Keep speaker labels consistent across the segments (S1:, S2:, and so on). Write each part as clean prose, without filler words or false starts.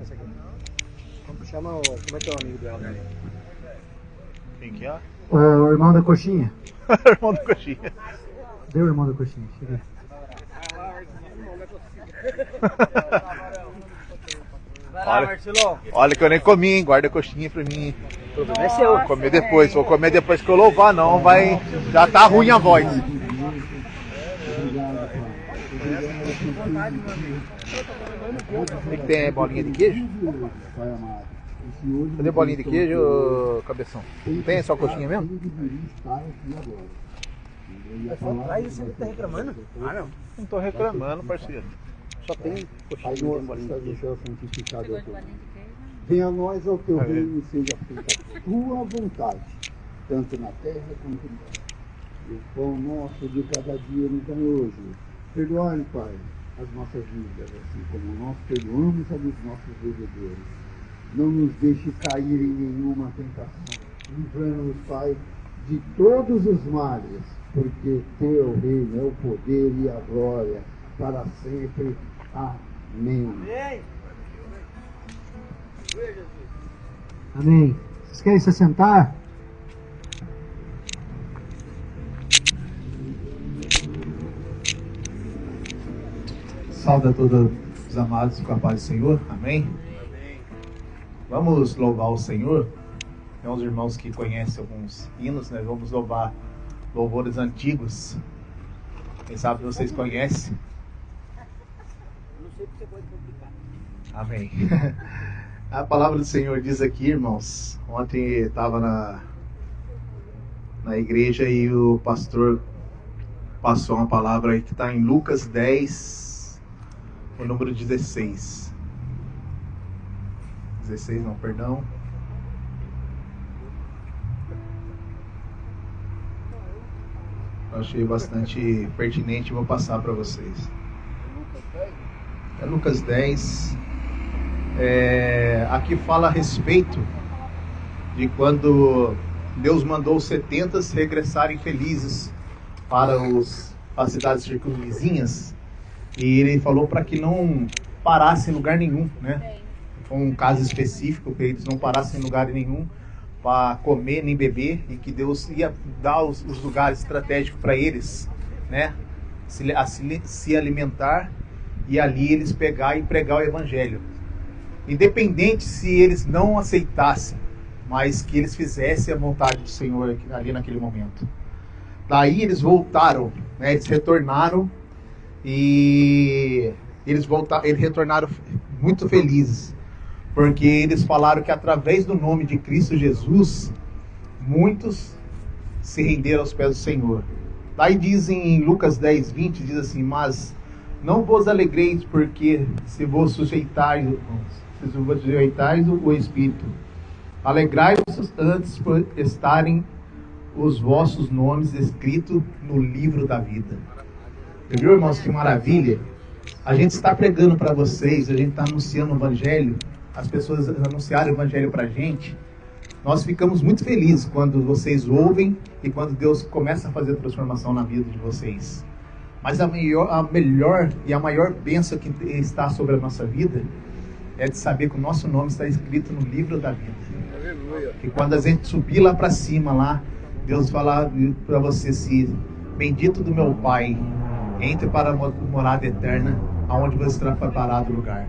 S1: Essa aqui. Chama o... Como é que é o amigo dela?
S2: Quem que é?
S3: O irmão da coxinha.
S2: Irmão da coxinha.
S3: Deu o irmão da coxinha, chega aí.
S1: Vai lá, Marcelo.
S2: Olha que eu nem comi, hein? Guarda a coxinha pra mim.
S1: É seu.
S2: Vou comer depois. Vou comer depois que eu louvar, não. Vai... Já tá ruim a voz. O que tem? Bolinha de queijo? Cadê bolinha de queijo, cabeção? Não tem só coxinha mesmo?
S1: Aí você tá reclamando? Ah, não.
S2: Não tô reclamando, parceiro.
S1: Só tem coxinha, não tem bolinha de queijo.
S4: Venha a nós ao teu reino e seja feita a tua vontade, tanto na terra quanto no céu. E o pão nosso de cada dia nos dá hoje. Perdoai, Pai, as nossas dívidas, assim como nós perdoamos a dos nossos devedores. Não nos deixe cair em nenhuma tentação. Livra-nos, Pai, de todos os males, porque teu reino é o poder e a glória para sempre. Amém.
S3: Amém. Vocês querem se sentar?
S2: Salve a todos os amados com a paz do Senhor. Amém. Vamos louvar o Senhor. Tem uns irmãos que conhecem alguns hinos, né? Vamos louvar louvores antigos. Quem sabe vocês conhecem.
S1: Não sei porque pode complicar.
S2: Amém. A palavra do Senhor diz aqui, irmãos. Ontem eu estava na igreja e o pastor passou uma palavra aí que está em Lucas 10, o número 16. 16 não, perdão. Eu achei bastante pertinente e vou passar para vocês. É Lucas 10. Aqui fala a respeito de quando Deus mandou os 70 regressarem felizes para as cidades circunvizinhas, e ele falou para que não parassem em lugar nenhum, né? Foi um caso específico para eles não parassem em lugar nenhum para comer nem beber, e que Deus ia dar os lugares estratégicos para eles, né? Se alimentar, e ali eles pegar e pregar o evangelho. Independente se eles não aceitassem, mas que eles fizessem a vontade do Senhor ali naquele momento. Daí eles voltaram, né? Eles retornaram, e eles retornaram muito felizes, porque eles falaram que através do nome de Cristo Jesus, muitos se renderam aos pés do Senhor. Daí dizem em Lucas 10, 20, diz assim: mas não vos alegreis, porque se vos sujeitais o Espírito, alegrai-vos antes por estarem os vossos nomes escritos no livro da vida. Viu, irmãos, que maravilha? A gente está pregando para vocês, a gente está anunciando o Evangelho, as pessoas anunciaram o Evangelho para a gente. Nós ficamos muito felizes quando vocês ouvem e quando Deus começa a fazer transformação na vida de vocês. Mas a melhor e a maior bênção que está sobre a nossa vida é de saber que o nosso nome está escrito no livro da vida. Aleluia. E quando a gente subir lá para cima, lá, Deus fala para você assim: bendito do meu Pai, entre para a morada eterna, aonde você terá preparado o lugar.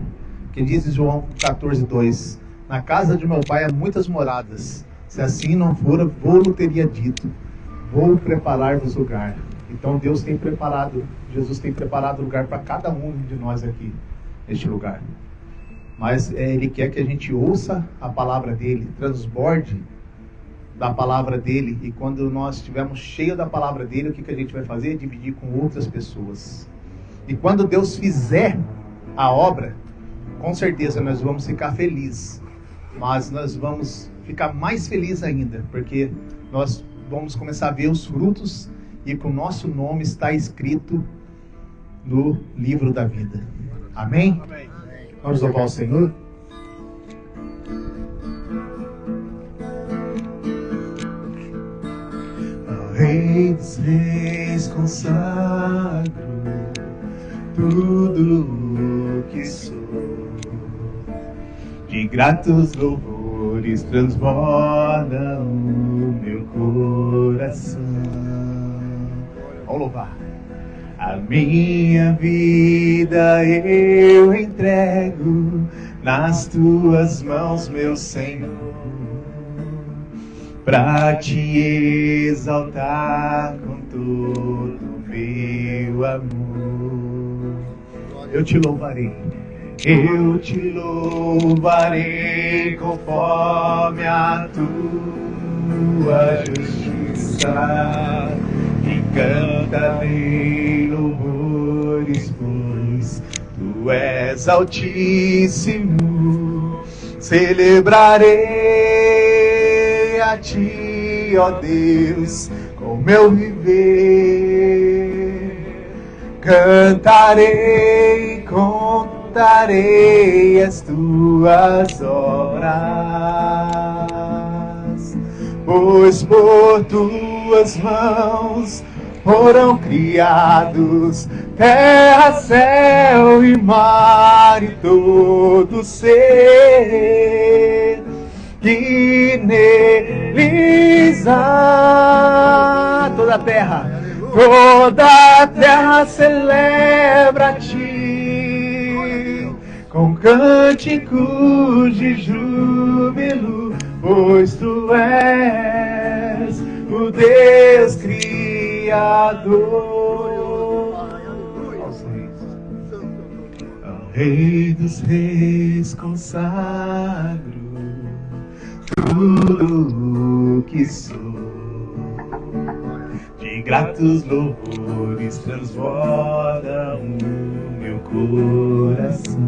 S2: Que diz em João 14:2: na casa de meu Pai há muitas moradas, se assim não fora, vou-lo teria dito, vou preparar-vos lugar. Então Deus tem preparado, Jesus tem preparado lugar para cada um de nós aqui, neste lugar. Mas Ele quer que a gente ouça a palavra dEle, transborde da palavra dEle, e quando nós estivermos cheios da palavra dEle, o que a gente vai fazer? Dividir com outras pessoas. E quando Deus fizer a obra, com certeza nós vamos ficar felizes, mas nós vamos ficar mais felizes ainda, porque nós vamos começar a ver os frutos, e que o nosso nome está escrito no livro da vida. Amém? Amém. Vamos louvar o Senhor? Ao Rei dos Reis consagro tudo o que sou. de gratos louvores transborda o meu coração. Vamos louvar. A minha vida eu entrego nas tuas mãos, meu Senhor, pra te exaltar com todo o meu amor. Eu te louvarei conforme a tua justiça, e cantarei louvores, pois tu és altíssimo. Celebrarei a ti, ó Deus, com meu viver. Cantarei, contarei as tuas obras, pois por tuas mãos foram criados terra, céu e mar e todo ser que neles há. Toda a terra celebra a ti com cânticos de júbilo, pois tu és o Deus Criador. Ao Rei dos Reis consagro tudo o que sou, de gratos louvores transborda o meu coração.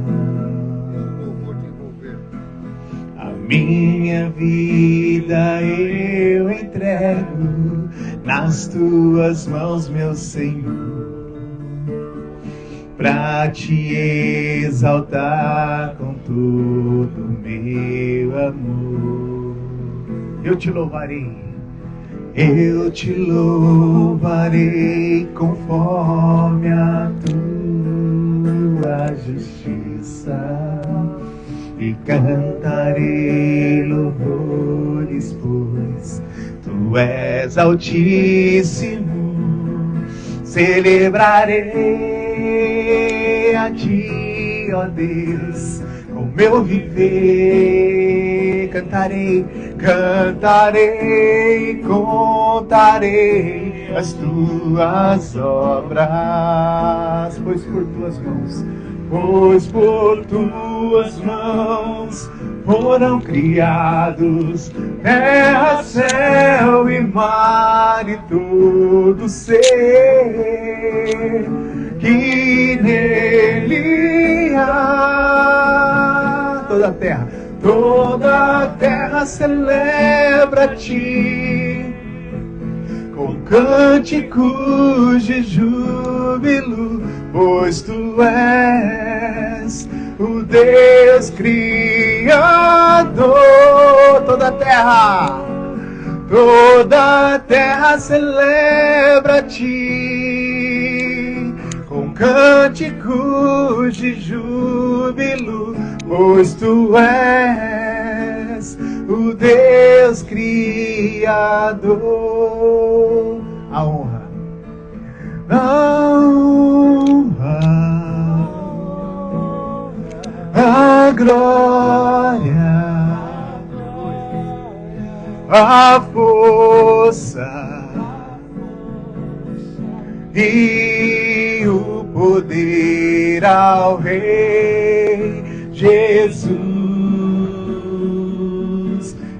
S2: A minha vida eu entrego nas tuas mãos, meu Senhor, pra te exaltar com todo o meu amor. Eu te louvarei conforme a tua justiça, e cantarei louvores, pois tu és altíssimo. Celebrarei a ti, ó Deus, com meu viver. Cantarei, contarei as tuas obras, pois por tuas mãos foram criados terra, céu e mar e todo ser que nele há. Toda a terra celebra a ti com cânticos de júbilo, pois tu és o Deus Criador. Toda a terra celebra a ti com cânticos de júbilo, pois tu és o Deus Criador. A honra, a glória, a força e o poder ao Rei Jesus,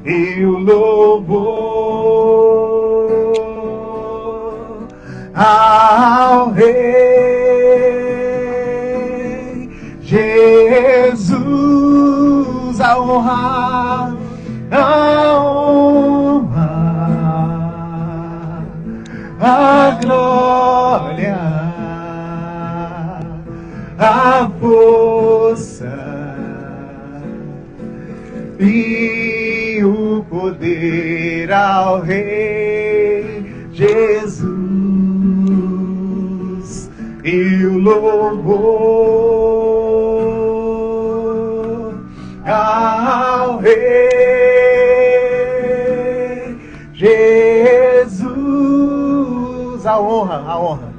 S2: e o louvor ao Rei Jesus. A honra, a glória, a força e o poder ao Rei Jesus, e o louvor ao ao Rei Jesus. A honra, a honra,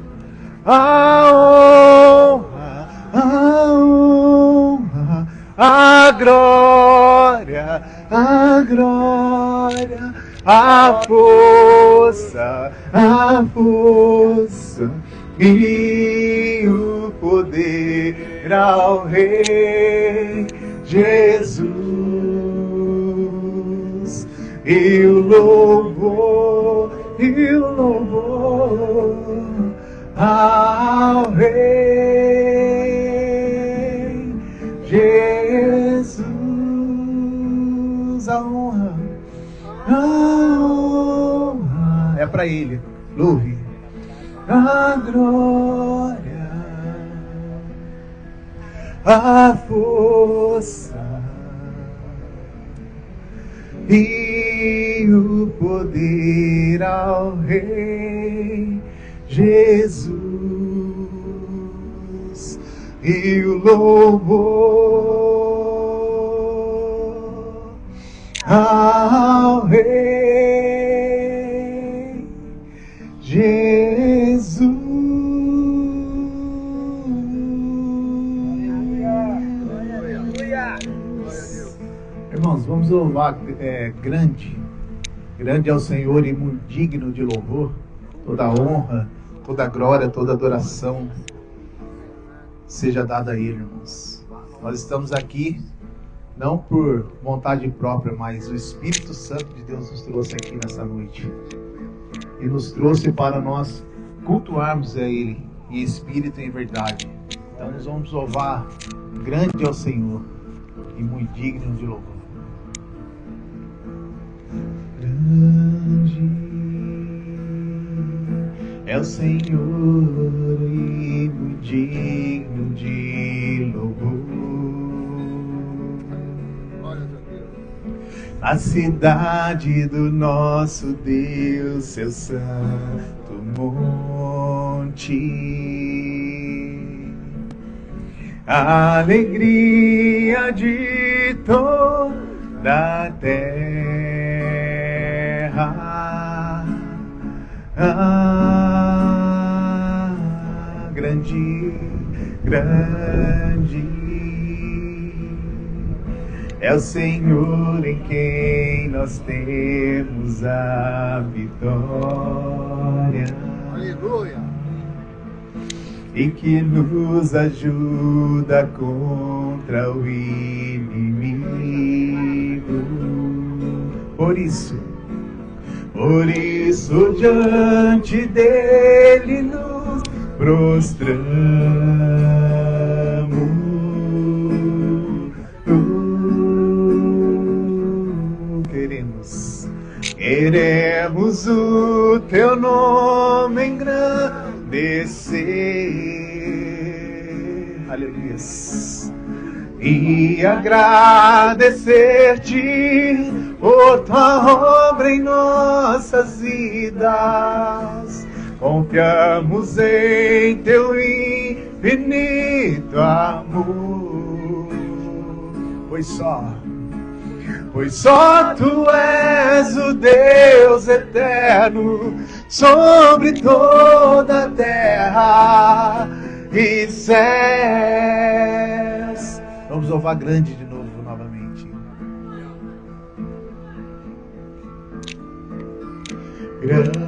S2: a honra, a honra, a glória, a glória, a força e o poder ao Rei Jesus, e o louvor ao Rei Jesus. A honra é para Ele. Louve. A glória, a força e o poder ao Rei Jesus, e o louvor ao Rei Jesus. Irmãos, vamos louvar. Grande é o Senhor e muito digno de louvor. Toda a honra, toda a glória, toda a adoração seja dada a Ele, irmãos. Nós estamos aqui não por vontade própria, mas o Espírito Santo de Deus nos trouxe aqui nessa noite. E nos trouxe para nós cultuarmos a Ele em espírito e em verdade. Então nós vamos louvar. Grande é o Senhor e muito digno de louvor. Grande é o Senhor e muito digno de louvor. Na cidade do nosso Deus, seu santo monte, a alegria de toda a terra, grande é o Senhor em quem nós temos a vitória.
S4: Aleluia!
S2: E que nos ajuda contra o inimigo. Por isso, diante dele nos prostramos. Queremos o teu nome engrandecer, aleluia, e agradecer-te por tua obra em nossas vidas. Confiamos em teu infinito amor, pois só tu és o Deus eterno sobre toda a terra e céus. Vamos louvar grande de novo, novamente. Grande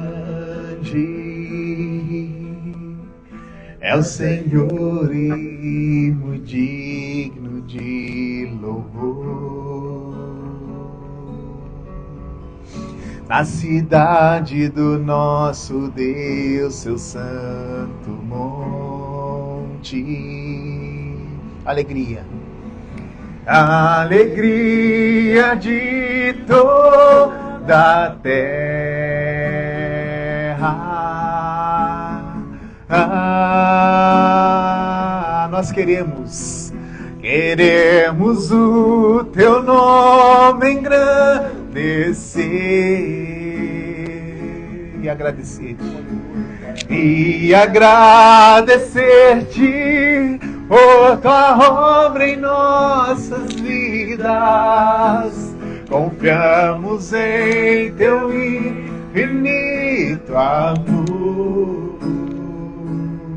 S2: é o Senhor e muito digno de louvor. Na cidade do nosso Deus, seu santo monte, alegria, a alegria de toda a terra. Nós queremos o teu nome engrandecer e agradecer-te por tua obra em nossas vidas. vidas. Confiamos em teu infinito amor.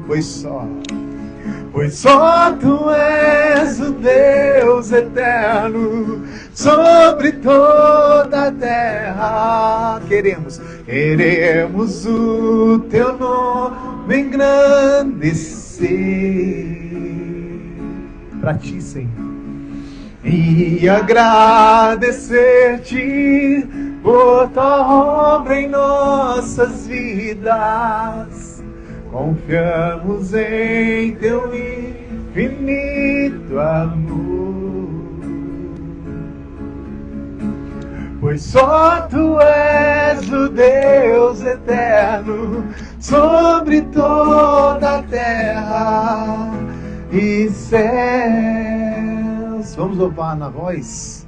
S2: Pois só tu és o Deus eterno sobre toda a terra. Queremos o teu nome engrandecer pra ti, Senhor, e agradecer-te por tua obra em nossas vidas. Confiamos em teu infinito amor, pois só tu és o Deus eterno sobre toda a terra e céus. Vamos louvar na voz.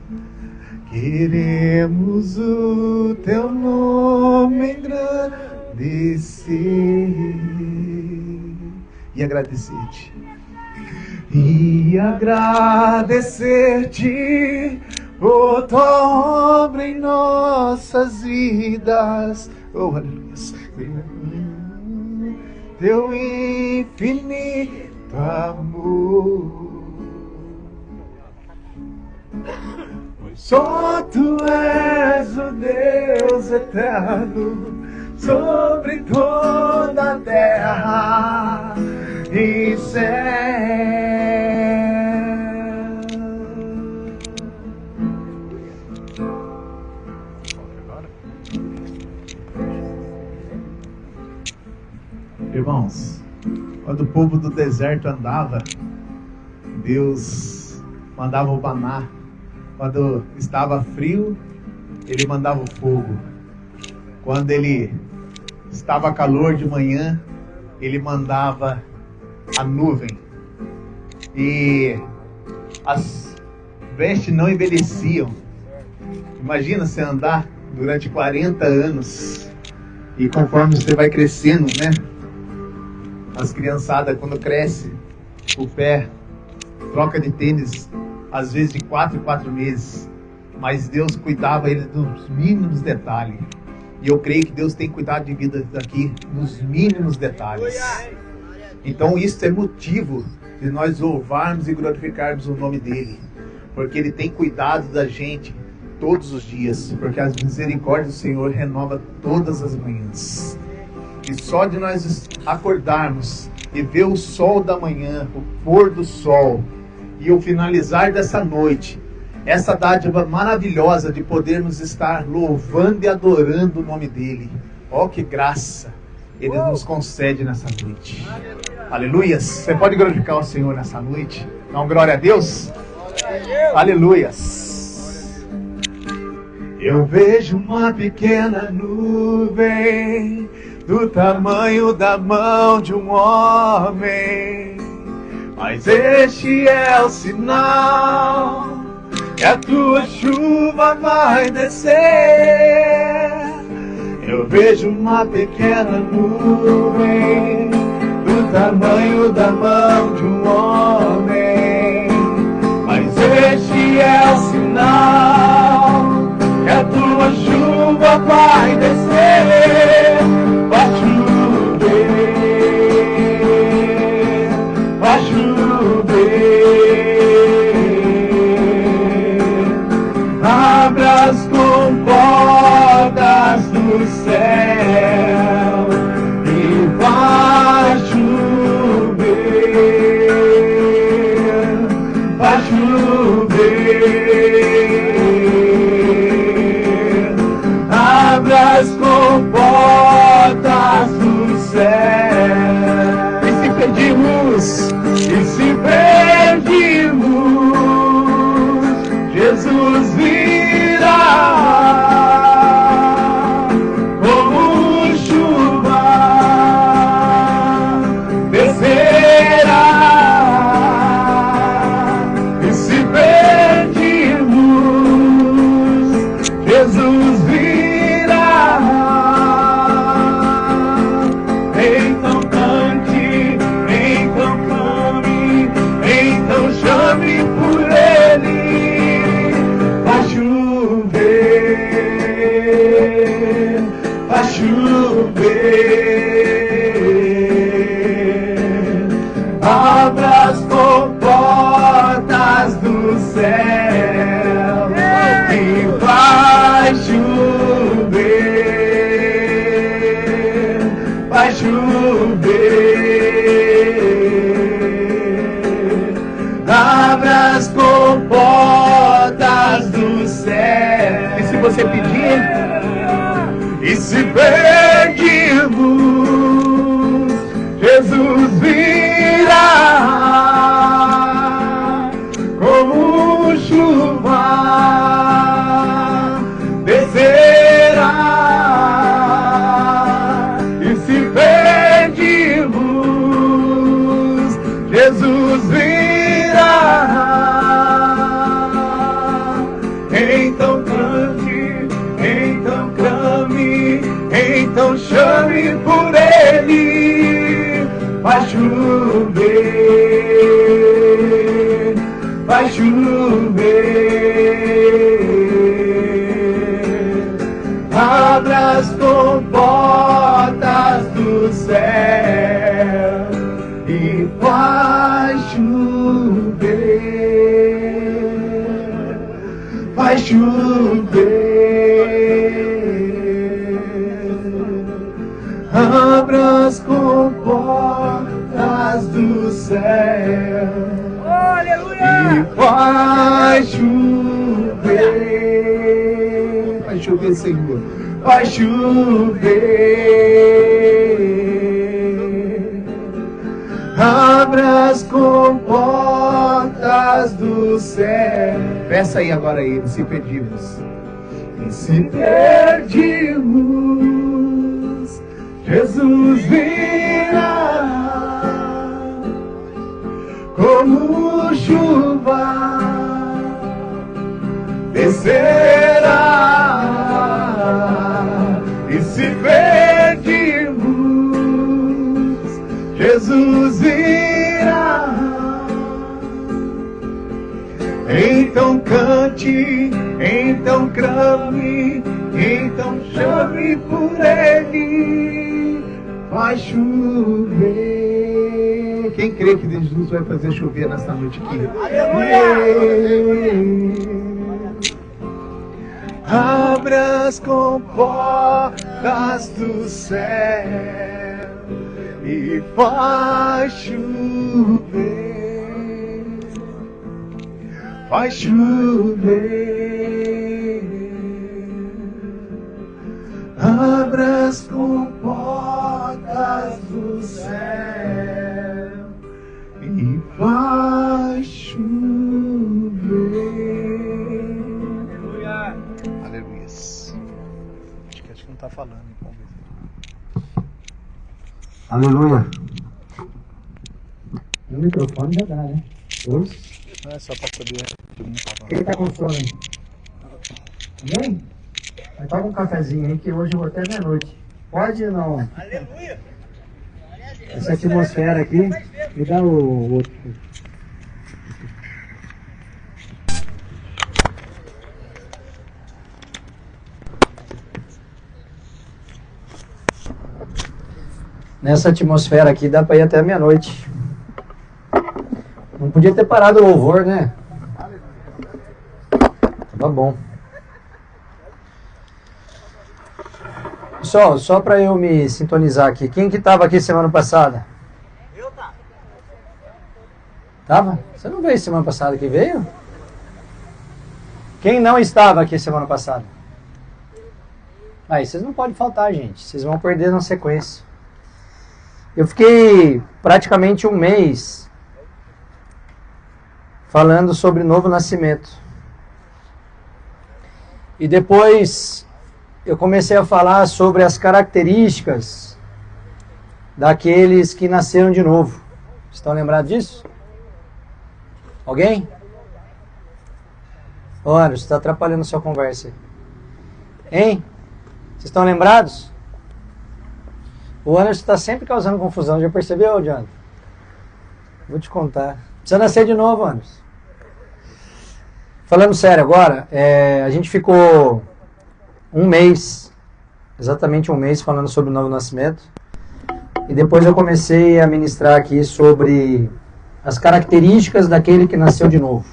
S2: Queremos o teu nome engrandecer e agradecer-te. E agradecer-te por tua obra em nossas vidas. Oh, aleluia. Teu infinito amor. Pois só tu és o Deus eterno sobre toda a terra e céu. Irmãos, quando o povo do deserto andava, Deus mandava o maná. Quando estava frio, Ele mandava o fogo. Quando Ele estava calor de manhã, Ele mandava a nuvem. E as vestes não envelheciam. Imagina você andar durante 40 anos e conforme você vai crescendo, né? As criançadas, quando cresce, o pé troca de tênis, às vezes de 4 em 4 meses. Mas Deus cuidava ele dos mínimos detalhes. E eu creio que Deus tem cuidado de vida aqui nos mínimos detalhes. Então isso é motivo de nós louvarmos e glorificarmos o nome dEle. Porque Ele tem cuidado da gente todos os dias. Porque as misericórdias do Senhor renova todas as manhãs. E só de nós acordarmos e ver o sol da manhã, o pôr do sol, e o finalizar dessa noite, essa dádiva maravilhosa de podermos estar louvando e adorando o nome dEle. Oh, que graça Ele nos concede nessa noite. Aleluias. Você pode glorificar o Senhor nessa noite? Dá um glória a Deus? Aleluias. Eu vejo uma pequena nuvem do tamanho da mão de um homem, mas este é o sinal que a tua chuva vai descer. Eu vejo uma pequena nuvem do tamanho da mão de um homem, mas este é o sinal que a tua chuva vai descer. Vai chover, vai chover. Abra as comportas do céu e vai chover, vai chover. Abra as comportas do céu. E se perdimos, Jesus virá como chuva, descerá. E se perdimos, Jesus virá. Então cante, então clame, então chame por Ele. Abra as comportas do céu e vai chover, vai chover. Abra as comportas do céu. E se você pedir, e se pedirmos, Jesus virá como chuva, descerá. E se pedirmos, Jesus virá. Então cante, então clame, então chame por Ele. Vai chover, vai chover. Abra as comportas do céu e vai chover, vai chover. Abra as comportas do céu. Aleluia! E vai chover. Vai chover, Senhor. Vai chover. Abra as comportas do céu. Peça aí agora a Ele, se pedirmos. E se pedirmos, Jesus virá como chuva, descerá. E se pedirmos, Jesus virá. Então cante, então clame, então chame por Ele. Vai chover. Quem crê que Jesus vai fazer chover nesta noite aqui? Abra as comportas do céu e vai chover. Vai chover. Abra as comportas do céu e vai chover. Aleluia. Aleluia. Acho que não está falando.
S3: Aleluia. No microfone já dá, né? Dois.
S2: Não é só para poder.
S3: Quem tá com sono aí? Ninguém? Mas toca um cafezinho aí que hoje eu vou até meia-noite. Pode ou não?
S1: Aleluia!
S3: Essa atmosfera aqui, me dá o outro. Nessa atmosfera aqui dá pra ir até meia-noite. Não podia ter parado o louvor, né? Tava bom. Pessoal, só para eu me sintonizar aqui. Quem que estava aqui semana passada?
S1: Eu tá.
S3: Tava? Você não veio semana passada que veio? Quem não estava aqui semana passada? Aí, vocês não podem faltar, gente. Vocês vão perder na sequência. Eu fiquei praticamente um mês falando sobre novo nascimento. E depois eu comecei a falar sobre as características daqueles que nasceram de novo. Estão lembrados disso? Alguém? Ô, Anderson, está atrapalhando a sua conversa. Hein? Vocês estão lembrados? O Anderson está sempre causando confusão. Já percebeu, Jonathan? Vou te contar. Precisa nascer de novo, Anderson. Falando sério agora, a gente ficou um mês exatamente um mês falando sobre o novo nascimento. E depois eu comecei a ministrar aqui sobre as características daquele que nasceu de novo.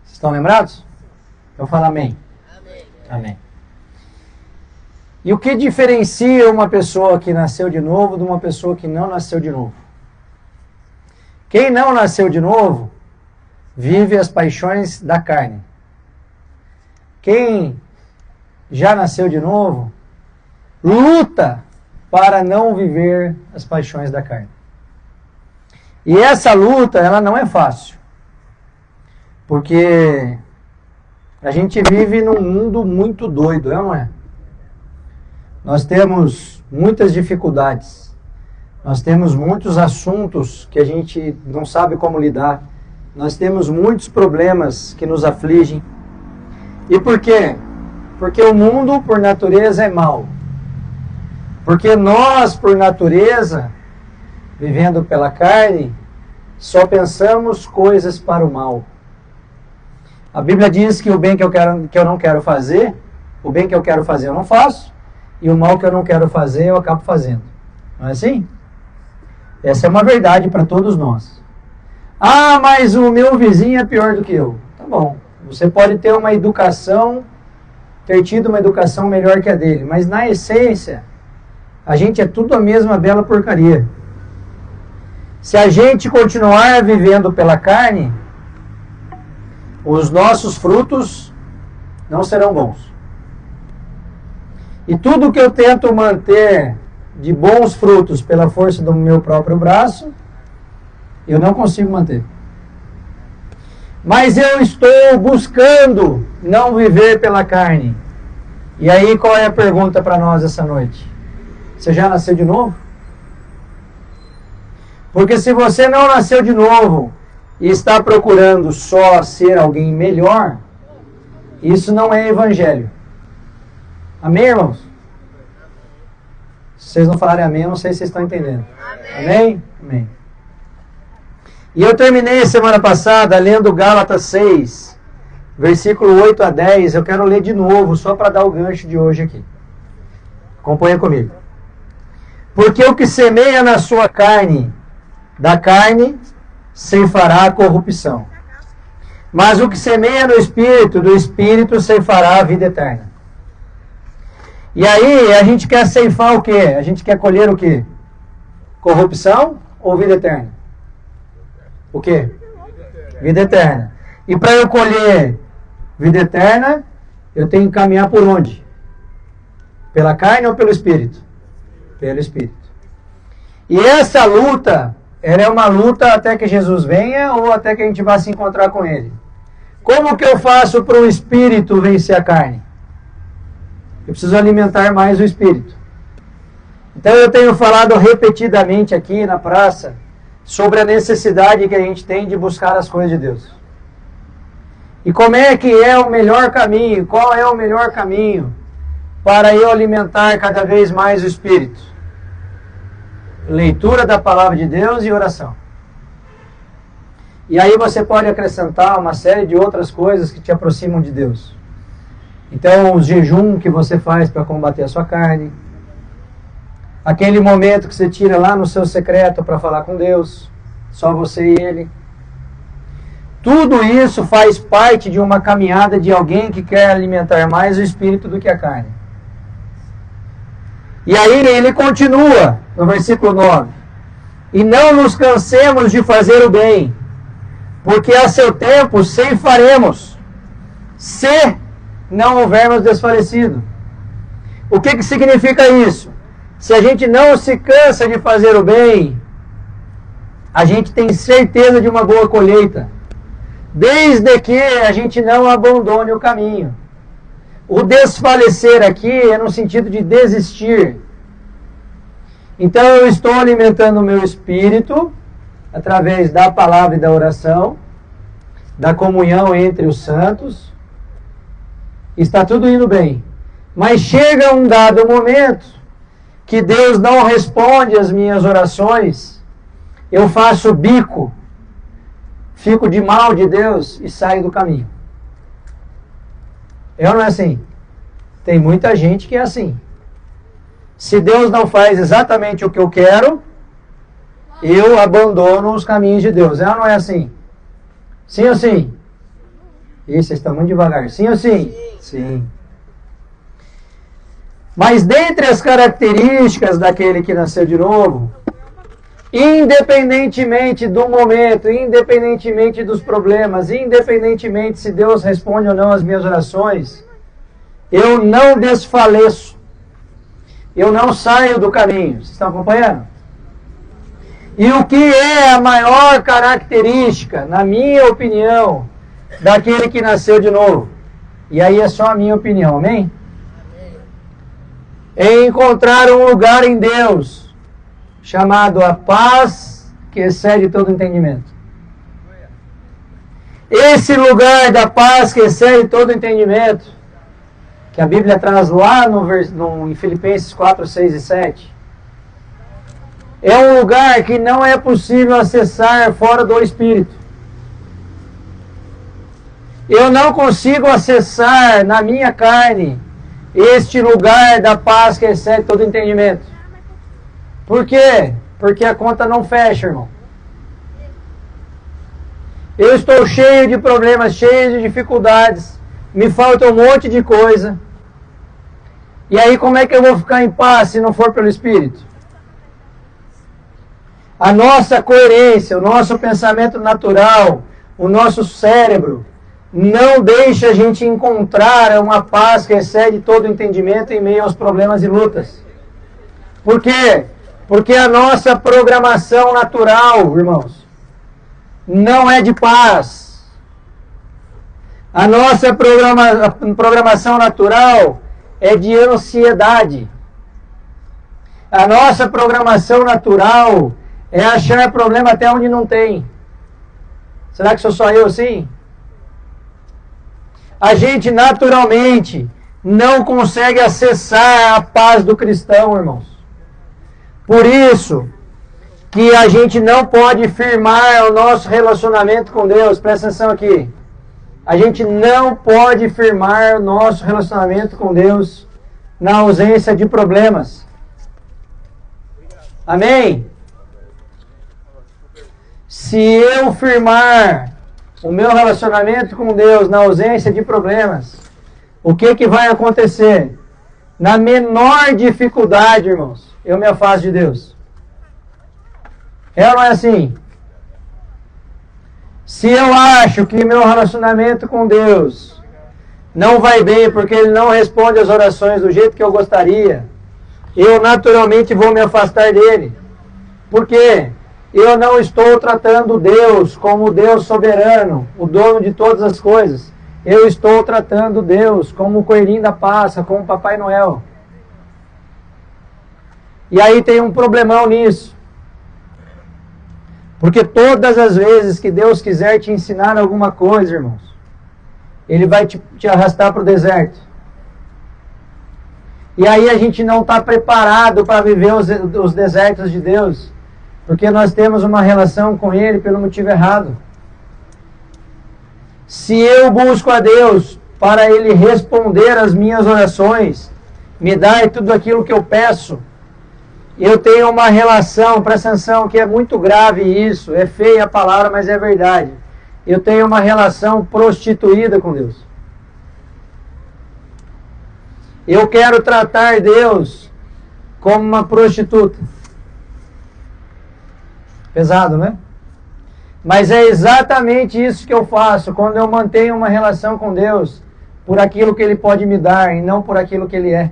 S3: Vocês estão lembrados? Então fala amém. Amém. Amém. E o que diferencia uma pessoa que nasceu de novo de uma pessoa que não nasceu de novo? Quem não nasceu de novo vive as paixões da carne. Quem já nasceu de novo luta para não viver as paixões da carne. E essa luta, ela não é fácil. Porque a gente vive num mundo muito doido, não é? Nós temos muitas dificuldades. Nós temos muitos assuntos que a gente não sabe como lidar. Nós temos muitos problemas que nos afligem. E por quê? Porque o mundo, por natureza, é mau. Porque nós, por natureza, vivendo pela carne, só pensamos coisas para o mal. A Bíblia diz que o bem que eu não quero fazer, o bem que eu quero fazer eu não faço, e o mal que eu não quero fazer eu acabo fazendo. Não é assim? Essa é uma verdade para todos nós. Ah, mas o meu vizinho é pior do que eu. Tá bom. Você pode ter uma educação, ter tido uma educação melhor que a dele, mas na essência, a gente é tudo a mesma bela porcaria. Se a gente continuar vivendo pela carne, os nossos frutos não serão bons. E tudo que eu tento manter de bons frutos pela força do meu próprio braço, eu não consigo manter. Mas eu estou buscando não viver pela carne. E aí qual é a pergunta para nós essa noite? Você já nasceu de novo? Porque se você não nasceu de novo e está procurando só ser alguém melhor, isso não é evangelho. Amém, irmãos? Se vocês não falarem amém, eu não sei se vocês estão entendendo. Amém? Amém. E eu terminei semana passada lendo Gálatas 6, versículo 8 a 10. Eu quero ler de novo, só para dar o gancho de hoje aqui. Acompanha comigo. Porque o que semeia na sua carne, da carne ceifará a corrupção. Mas o que semeia no Espírito, do Espírito ceifará a vida eterna. E aí a gente quer ceifar o quê? A gente quer colher o quê? Corrupção ou vida eterna? O quê? Vida eterna. E para eu colher vida eterna, eu tenho que caminhar por onde? Pela carne ou pelo Espírito? Pelo Espírito. E essa luta, ela é uma luta até que Jesus venha ou até que a gente vá se encontrar com Ele. Como que eu faço para o Espírito vencer a carne? Eu preciso alimentar mais o Espírito. Então eu tenho falado repetidamente aqui na praça sobre a necessidade que a gente tem de buscar as coisas de Deus. E como é que é o melhor caminho? Qual é o melhor caminho para eu alimentar cada vez mais o Espírito? Leitura da Palavra de Deus e oração. E aí você pode acrescentar uma série de outras coisas que te aproximam de Deus. Então, o jejum que você faz para combater a sua carne, aquele momento que você tira lá no seu secreto para falar com Deus, só você e Ele. Tudo isso faz parte de uma caminhada de alguém que quer alimentar mais o Espírito do que a carne. E aí ele continua no versículo 9. E não nos cansemos de fazer o bem, porque a seu tempo ceifaremos, se não houvermos desfalecido. O que significa isso? Se a gente não se cansa de fazer o bem, a gente tem certeza de uma boa colheita, desde que a gente não abandone o caminho. O desfalecer aqui é no sentido de desistir. Então eu estou alimentando o meu espírito através da palavra e da oração, da comunhão entre os santos. Está tudo indo bem. Mas chega um dado momento que Deus não responde às minhas orações. Eu faço bico, fico de mal de Deus e saio do caminho. É ou não é assim? Tem muita gente que é assim. Se Deus não faz exatamente o que eu quero, eu abandono os caminhos de Deus. Ela não é assim. Sim ou sim? Ih, vocês estão muito devagar. Sim ou sim? Sim. Mas dentre as características daquele que nasceu de novo, independentemente do momento, independentemente dos problemas, independentemente se Deus responde ou não às minhas orações, eu não desfaleço. Eu não saio do caminho. Vocês estão acompanhando? E o que é a maior característica, na minha opinião, daquele que nasceu de novo? E aí é só a minha opinião, amém? É encontrar um lugar em Deus chamado a paz que excede todo entendimento. Esse lugar da paz que excede todo entendimento, que a Bíblia traz lá em Filipenses 4, 6 e 7, é um lugar que não é possível acessar fora do Espírito. Eu não consigo acessar na minha carne este lugar da paz que excede todo entendimento. Por quê? Porque a conta não fecha, irmão. Eu estou cheio de problemas, cheio de dificuldades. Me falta um monte de coisa. E aí como é que eu vou ficar em paz se não for pelo Espírito? A nossa coerência, o nosso pensamento natural, o nosso cérebro, não deixa a gente encontrar uma paz que excede todo entendimento em meio aos problemas e lutas. Por quê? Porque a nossa programação natural, irmãos, não é de paz. A nossa programação natural é de ansiedade. A nossa programação natural é achar problema até onde não tem. Será que sou só eu assim? A gente naturalmente não consegue acessar a paz do cristão, irmãos. Por isso que a gente não pode firmar o nosso relacionamento com Deus. Presta atenção aqui. A gente não pode firmar o nosso relacionamento com Deus na ausência de problemas. Amém? Se eu firmar o meu relacionamento com Deus na ausência de problemas, o que vai acontecer? Na menor dificuldade, irmãos, eu me afasto de Deus. É ou não é assim? Se eu acho que meu relacionamento com Deus não vai bem porque Ele não responde às orações do jeito que eu gostaria, eu naturalmente vou me afastar dEle. Por quê? Eu não estou tratando Deus como Deus soberano, o dono de todas as coisas. Eu estou tratando Deus como o coelhinho da Páscoa, como o Papai Noel. E aí tem um problemão nisso. Porque todas as vezes que Deus quiser te ensinar alguma coisa, irmãos, Ele vai te arrastar para o deserto. E aí a gente não está preparado para viver os desertos de Deus. Porque nós temos uma relação com Ele pelo motivo errado. Se eu busco a Deus para Ele responder às minhas orações, me dar tudo aquilo que eu peço, eu tenho uma relação, presta atenção que é muito grave isso, é feia a palavra, mas é verdade. Eu tenho uma relação prostituída com Deus. Eu quero tratar Deus como uma prostituta. Pesado, né? Mas é exatamente isso que eu faço quando eu mantenho uma relação com Deus por aquilo que Ele pode me dar e não por aquilo que Ele é.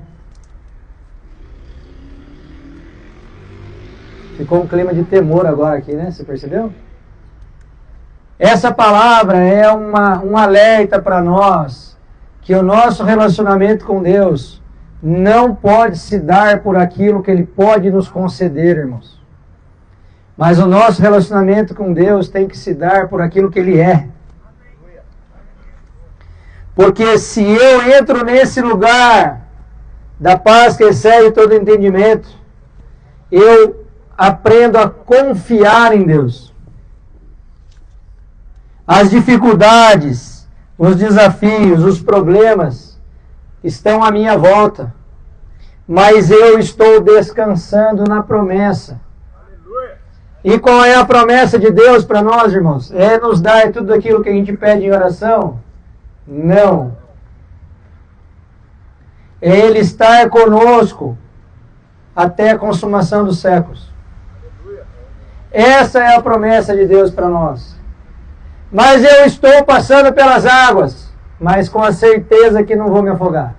S3: Ficou um clima de temor agora aqui, né? Você percebeu? Essa palavra é um alerta para nós que o nosso relacionamento com Deus não pode se dar por aquilo que Ele pode nos conceder, irmãos. Mas o nosso relacionamento com Deus tem que se dar por aquilo que Ele é. Porque se eu entro nesse lugar da paz que excede todo entendimento, eu aprendo a confiar em Deus. As dificuldades, os desafios, os problemas estão à minha volta, mas eu estou descansando na promessa. E qual é a promessa de Deus para nós, irmãos? É nos dar tudo aquilo que a gente pede em oração? Não. É Ele estar conosco até a consumação dos séculos. Essa é a promessa de Deus para nós. Mas eu estou passando pelas águas, mas com a certeza que não vou me afogar.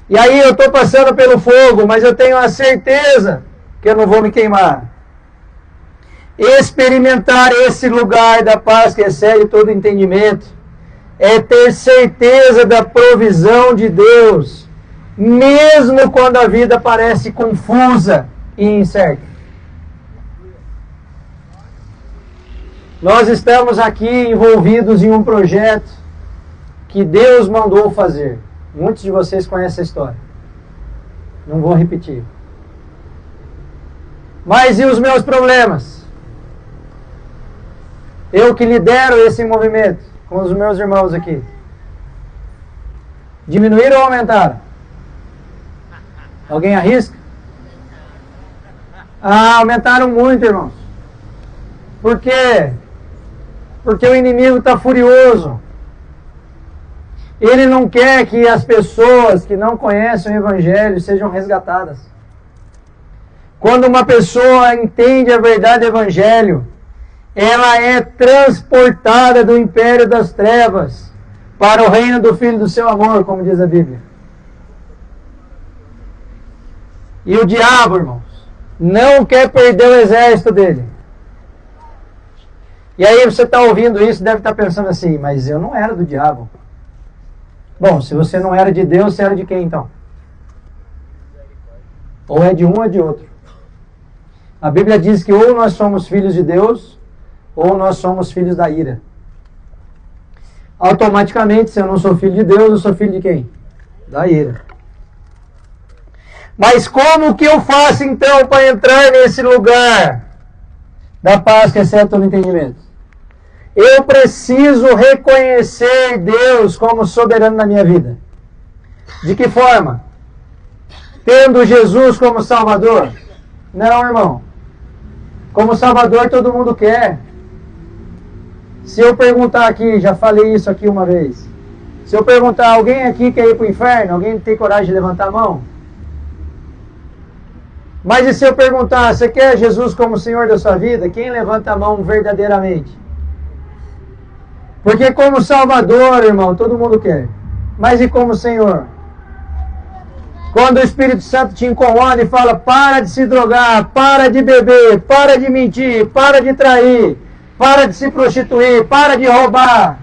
S3: E aí eu estou passando pelo fogo, mas eu tenho a certeza que eu não vou me queimar. Experimentar esse lugar da paz que excede todo entendimento é ter certeza da provisão de Deus, mesmo quando a vida parece confusa e incerta. Nós estamos aqui envolvidos em um projeto que Deus mandou fazer. Muitos de vocês conhecem a história. Não vou repetir. Mas e os meus problemas? Eu que lidero esse movimento com os meus irmãos aqui. Diminuíram ou aumentaram? Alguém arrisca? Aumentaram muito, irmãos. Por quê? Porque o inimigo está furioso. Ele não quer que as pessoas que não conhecem o Evangelho sejam resgatadas. Quando uma pessoa entende a verdade do Evangelho, ela é transportada do império das trevas para o reino do Filho do seu amor, como diz a Bíblia. E o diabo, irmãos, não quer perder o exército dele. E aí você está ouvindo isso e deve estar pensando assim, mas eu não era do diabo. Bom, se você não era de Deus, você era de quem então? Ou é de um ou é de outro. A Bíblia diz que ou nós somos filhos de Deus, ou nós somos filhos da ira. Automaticamente, se eu não sou filho de Deus, eu sou filho de quem? Da ira. Mas como que eu faço então para entrar nesse lugar da paz que excede todo entendimento? Eu preciso reconhecer Deus como soberano na minha vida. De que forma? Tendo Jesus como Salvador? Não, irmão. Como Salvador todo mundo quer. Se eu perguntar aqui, já falei isso aqui uma vez. Se eu perguntar, alguém aqui quer ir para o inferno? Alguém tem coragem de levantar a mão? Mas e se eu perguntar, você quer Jesus como Senhor da sua vida? Quem levanta a mão verdadeiramente? Porque como Salvador, irmão, todo mundo quer. Mas e como Senhor? Quando o Espírito Santo te incomoda e fala, para de se drogar, para de beber, para de mentir, para de trair, para de se prostituir, para de roubar.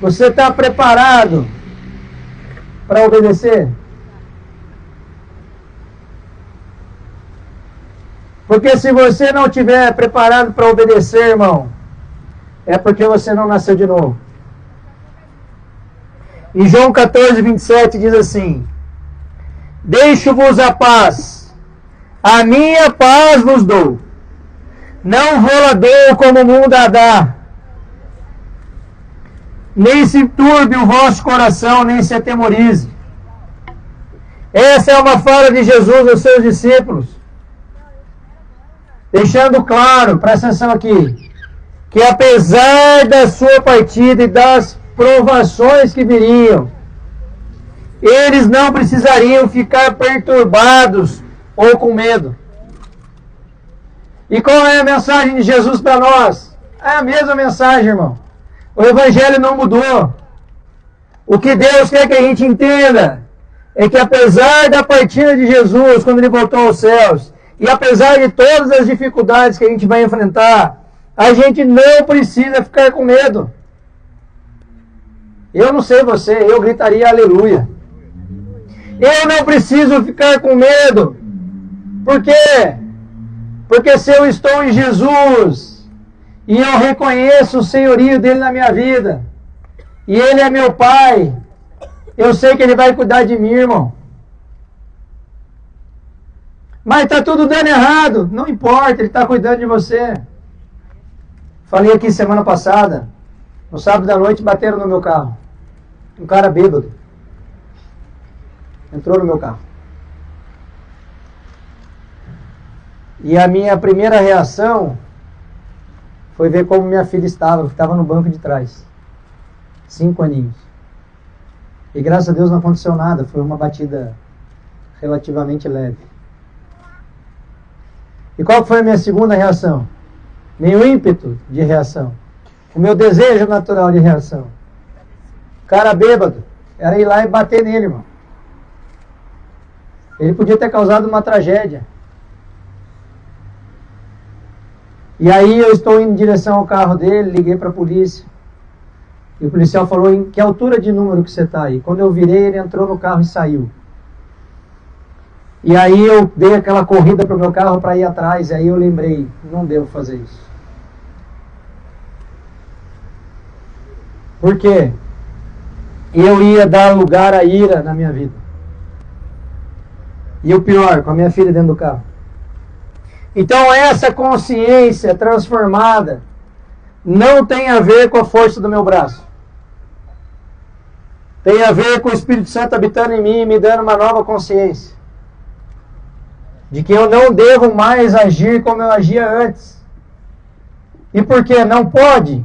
S3: Você está preparado para obedecer? Porque se você não estiver preparado para obedecer, irmão, é porque você não nasceu de novo. Em João 14, 27 diz assim, deixo-vos a paz, a minha paz vos dou. Não vou-la dou como o mundo a dá. Nem se turbe o vosso coração, nem se atemorize. Essa é uma fala de Jesus aos seus discípulos. Deixando claro, presta atenção aqui, que apesar da sua partida e das provações que viriam, eles não precisariam ficar perturbados ou com medo. E qual é a mensagem de Jesus para nós? É a mesma mensagem, irmão. O Evangelho não mudou. O que Deus quer que a gente entenda é que apesar da partida de Jesus, quando Ele voltou aos céus, e apesar de todas as dificuldades que a gente vai enfrentar, a gente não precisa ficar com medo. Eu não sei você, eu gritaria aleluia. Eu não preciso ficar com medo. Por quê? Porque se eu estou em Jesus e eu reconheço o senhorio dele na minha vida, e ele é meu pai, eu sei que ele vai cuidar de mim, irmão. Mas está tudo dando errado. Não importa, ele está cuidando de você. Falei aqui semana passada, no sábado à noite bateram no meu carro. Um cara bêbado entrou no meu carro. E a minha primeira reação foi ver como minha filha estava, que estava no banco de trás. 5 aninhos. E graças a Deus não aconteceu nada, foi uma batida relativamente leve. E qual foi a minha segunda reação? Meu ímpeto de reação. O meu desejo natural de reação. Cara bêbado, era ir lá e bater nele, irmão. Ele podia ter causado uma tragédia. E aí eu estou indo em direção ao carro dele, liguei para a polícia. E o policial falou, em que altura de número que você está aí? Quando eu virei, ele entrou no carro e saiu. E aí eu dei aquela corrida para o meu carro para ir atrás, e aí eu lembrei, não devo fazer isso. Por quê? Eu ia dar lugar à ira na minha vida. E o pior, com a minha filha dentro do carro. Então essa consciência transformada não tem a ver com a força do meu braço. Tem a ver com o Espírito Santo habitando em mim e me dando uma nova consciência. De que eu não devo mais agir como eu agia antes. E por quê? Não pode.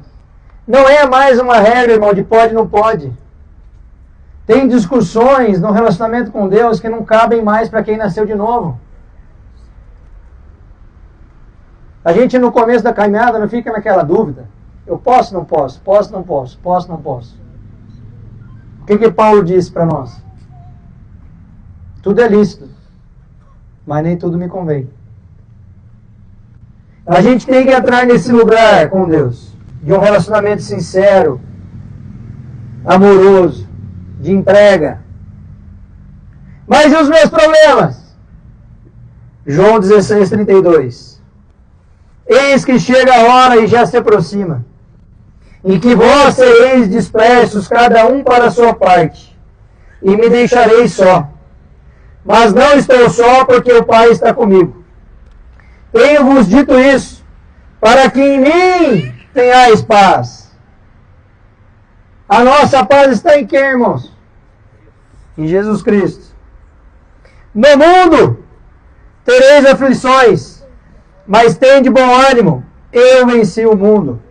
S3: Não é mais uma regra, irmão, de pode ou não pode. Tem discussões no relacionamento com Deus que não cabem mais para quem nasceu de novo. A gente no começo da caminhada não fica naquela dúvida. Eu posso, não posso, posso, não posso, posso, não posso. O que Paulo disse para nós? Tudo é lícito, mas nem tudo me convém. A gente tem que entrar nesse lugar com Deus, de um relacionamento sincero, amoroso, de entrega. Mas e os meus problemas? João 16:32. Eis que chega a hora e já se aproxima, em que vós sereis dispersos, cada um para a sua parte, e me deixareis só. Mas não estou só, porque o Pai está comigo. Tenho-vos dito isso, para que em mim tenhais paz. A nossa paz está em quem, irmãos? Em Jesus Cristo. No mundo tereis aflições, mas tende bom ânimo, eu venci o mundo.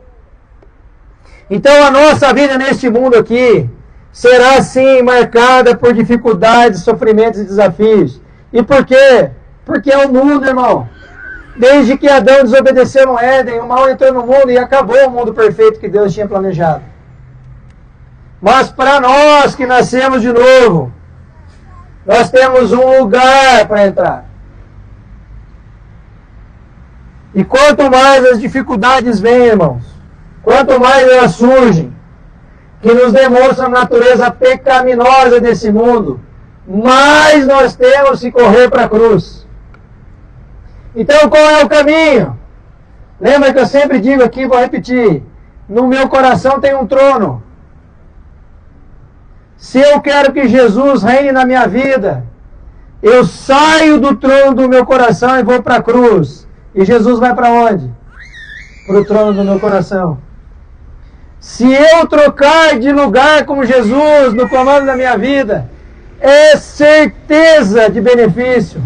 S3: Então a nossa vida neste mundo aqui será sim marcada por dificuldades, sofrimentos e desafios. E por quê? Porque é o mundo, irmão. Desde que Adão desobedeceu no Éden, o mal entrou no mundo e acabou o mundo perfeito que Deus tinha planejado. Mas para nós que nascemos de novo, nós temos um lugar para entrar. E quanto mais as dificuldades vêm, irmãos, quanto mais elas surgem, que nos demonstram a natureza pecaminosa desse mundo, mais nós temos que correr para a cruz. Então qual é o caminho? Lembra que eu sempre digo aqui, vou repetir, no meu coração tem um trono. Se eu quero que Jesus reine na minha vida, eu saio do trono do meu coração e vou para a cruz. E Jesus vai para onde? Para o trono do meu coração. Se eu trocar de lugar com Jesus no comando da minha vida, é certeza de benefício.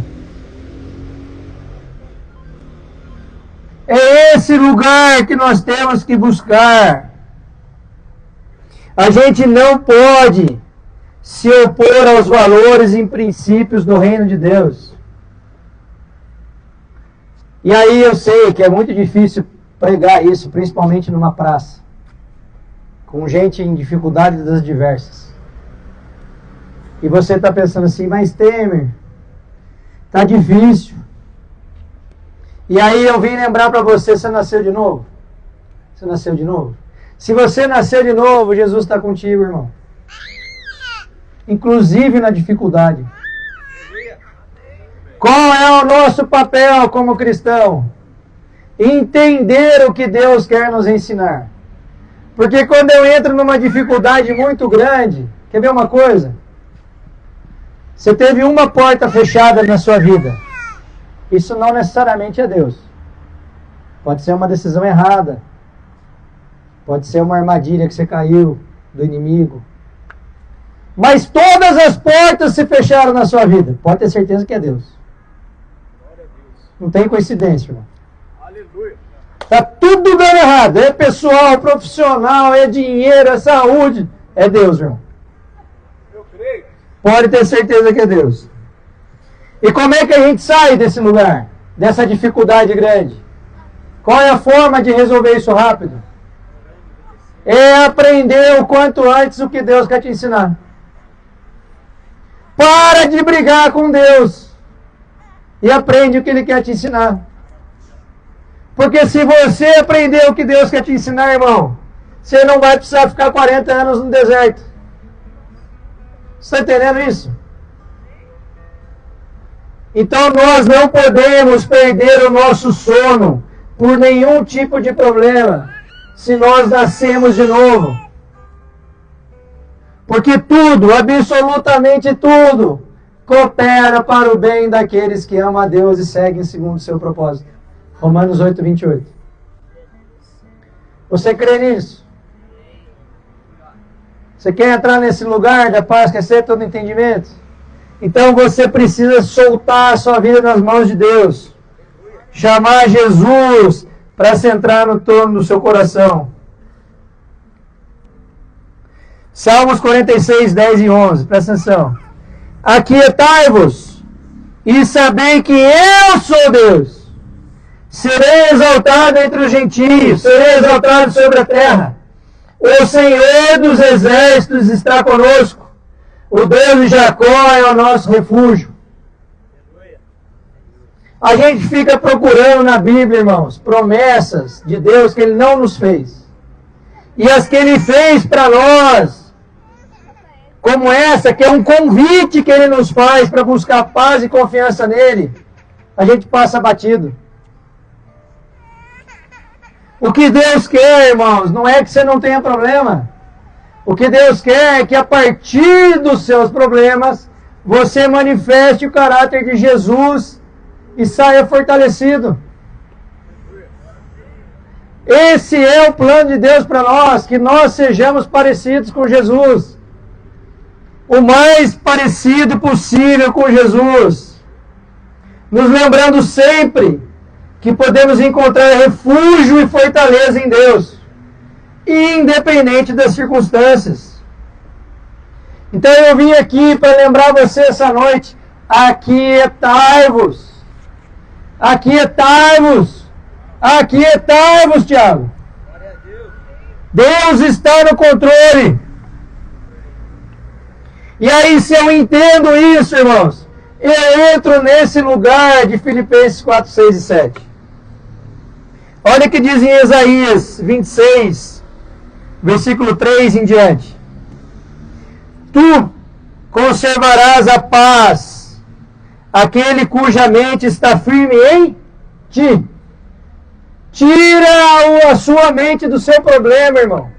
S3: É esse lugar que nós temos que buscar. A gente não pode se opor aos valores e princípios do reino de Deus. E aí eu sei que é muito difícil pregar isso, principalmente numa praça, com gente em dificuldades das diversas. E você está pensando assim, mas Temer, está difícil. E aí eu vim lembrar para você, você nasceu de novo? Você nasceu de novo? Se você nasceu de novo, Jesus está contigo, irmão. Inclusive na dificuldade. Qual é o nosso papel como cristão? Entender o que Deus quer nos ensinar. Porque quando eu entro numa dificuldade muito grande, quer ver uma coisa? Você teve uma porta fechada na sua vida. Isso não necessariamente é Deus. Pode ser uma decisão errada. Pode ser uma armadilha que você caiu do inimigo. mas todas as portas se fecharam na sua vida. Pode ter certeza que é Deus. Não tem coincidência, irmão.
S1: Aleluia.
S3: Está tudo dando errado. É pessoal, é profissional, é dinheiro, é saúde. É Deus, irmão.
S1: Eu creio.
S3: Pode ter certeza que é Deus. E como é que a gente sai desse lugar? Dessa dificuldade grande? Qual é a forma de resolver isso rápido? É aprender o quanto antes o que Deus quer te ensinar. Para de brigar com Deus. E aprende o que Ele quer te ensinar. Porque se você aprender o que Deus quer te ensinar, irmão, você não vai precisar ficar 40 anos no deserto. Você está entendendo isso? Então nós não podemos perder o nosso sono por nenhum tipo de problema se nós nascemos de novo. Porque tudo, absolutamente tudo, coopera para o bem daqueles que amam a Deus e seguem segundo o seu propósito. Romanos 8, 28. Você crê nisso? Você quer entrar nesse lugar da paz, quer ser todo entendimento? Então você precisa soltar a sua vida nas mãos de Deus. Chamar Jesus para se entrar no trono do seu coração. Salmos 46, 10 e 11. Presta atenção. Aquietai-vos e sabei que eu sou Deus. Serei exaltado entre os gentios, serei exaltado sobre a terra. O Senhor dos exércitos está conosco. O Deus de Jacó é o nosso refúgio. A gente fica procurando na Bíblia, irmãos, promessas de Deus que Ele não nos fez. E as que Ele fez para nós, como essa, que é um convite que Ele nos faz para buscar paz e confiança nele, a gente passa batido. O que Deus quer, irmãos, não é que você não tenha problema. O que Deus quer é que a partir dos seus problemas, você manifeste o caráter de Jesus e saia fortalecido. Esse é o plano de Deus para nós, que nós sejamos parecidos com Jesus. O mais parecido possível com Jesus. Nos lembrando sempre que podemos encontrar refúgio e fortaleza em Deus, independente das circunstâncias. Então eu vim aqui para lembrar você essa noite, aquietai-vos, aquietai-vos, aquietai-vos, Tiago. Deus está no controle. E aí, se eu entendo isso, irmãos, eu entro nesse lugar de Filipenses 4, 6 e 7. Olha o que diz em Isaías 26, versículo 3 em diante. Tu conservarás a paz, aquele cuja mente está firme em ti. Tira a sua mente do seu problema, irmão.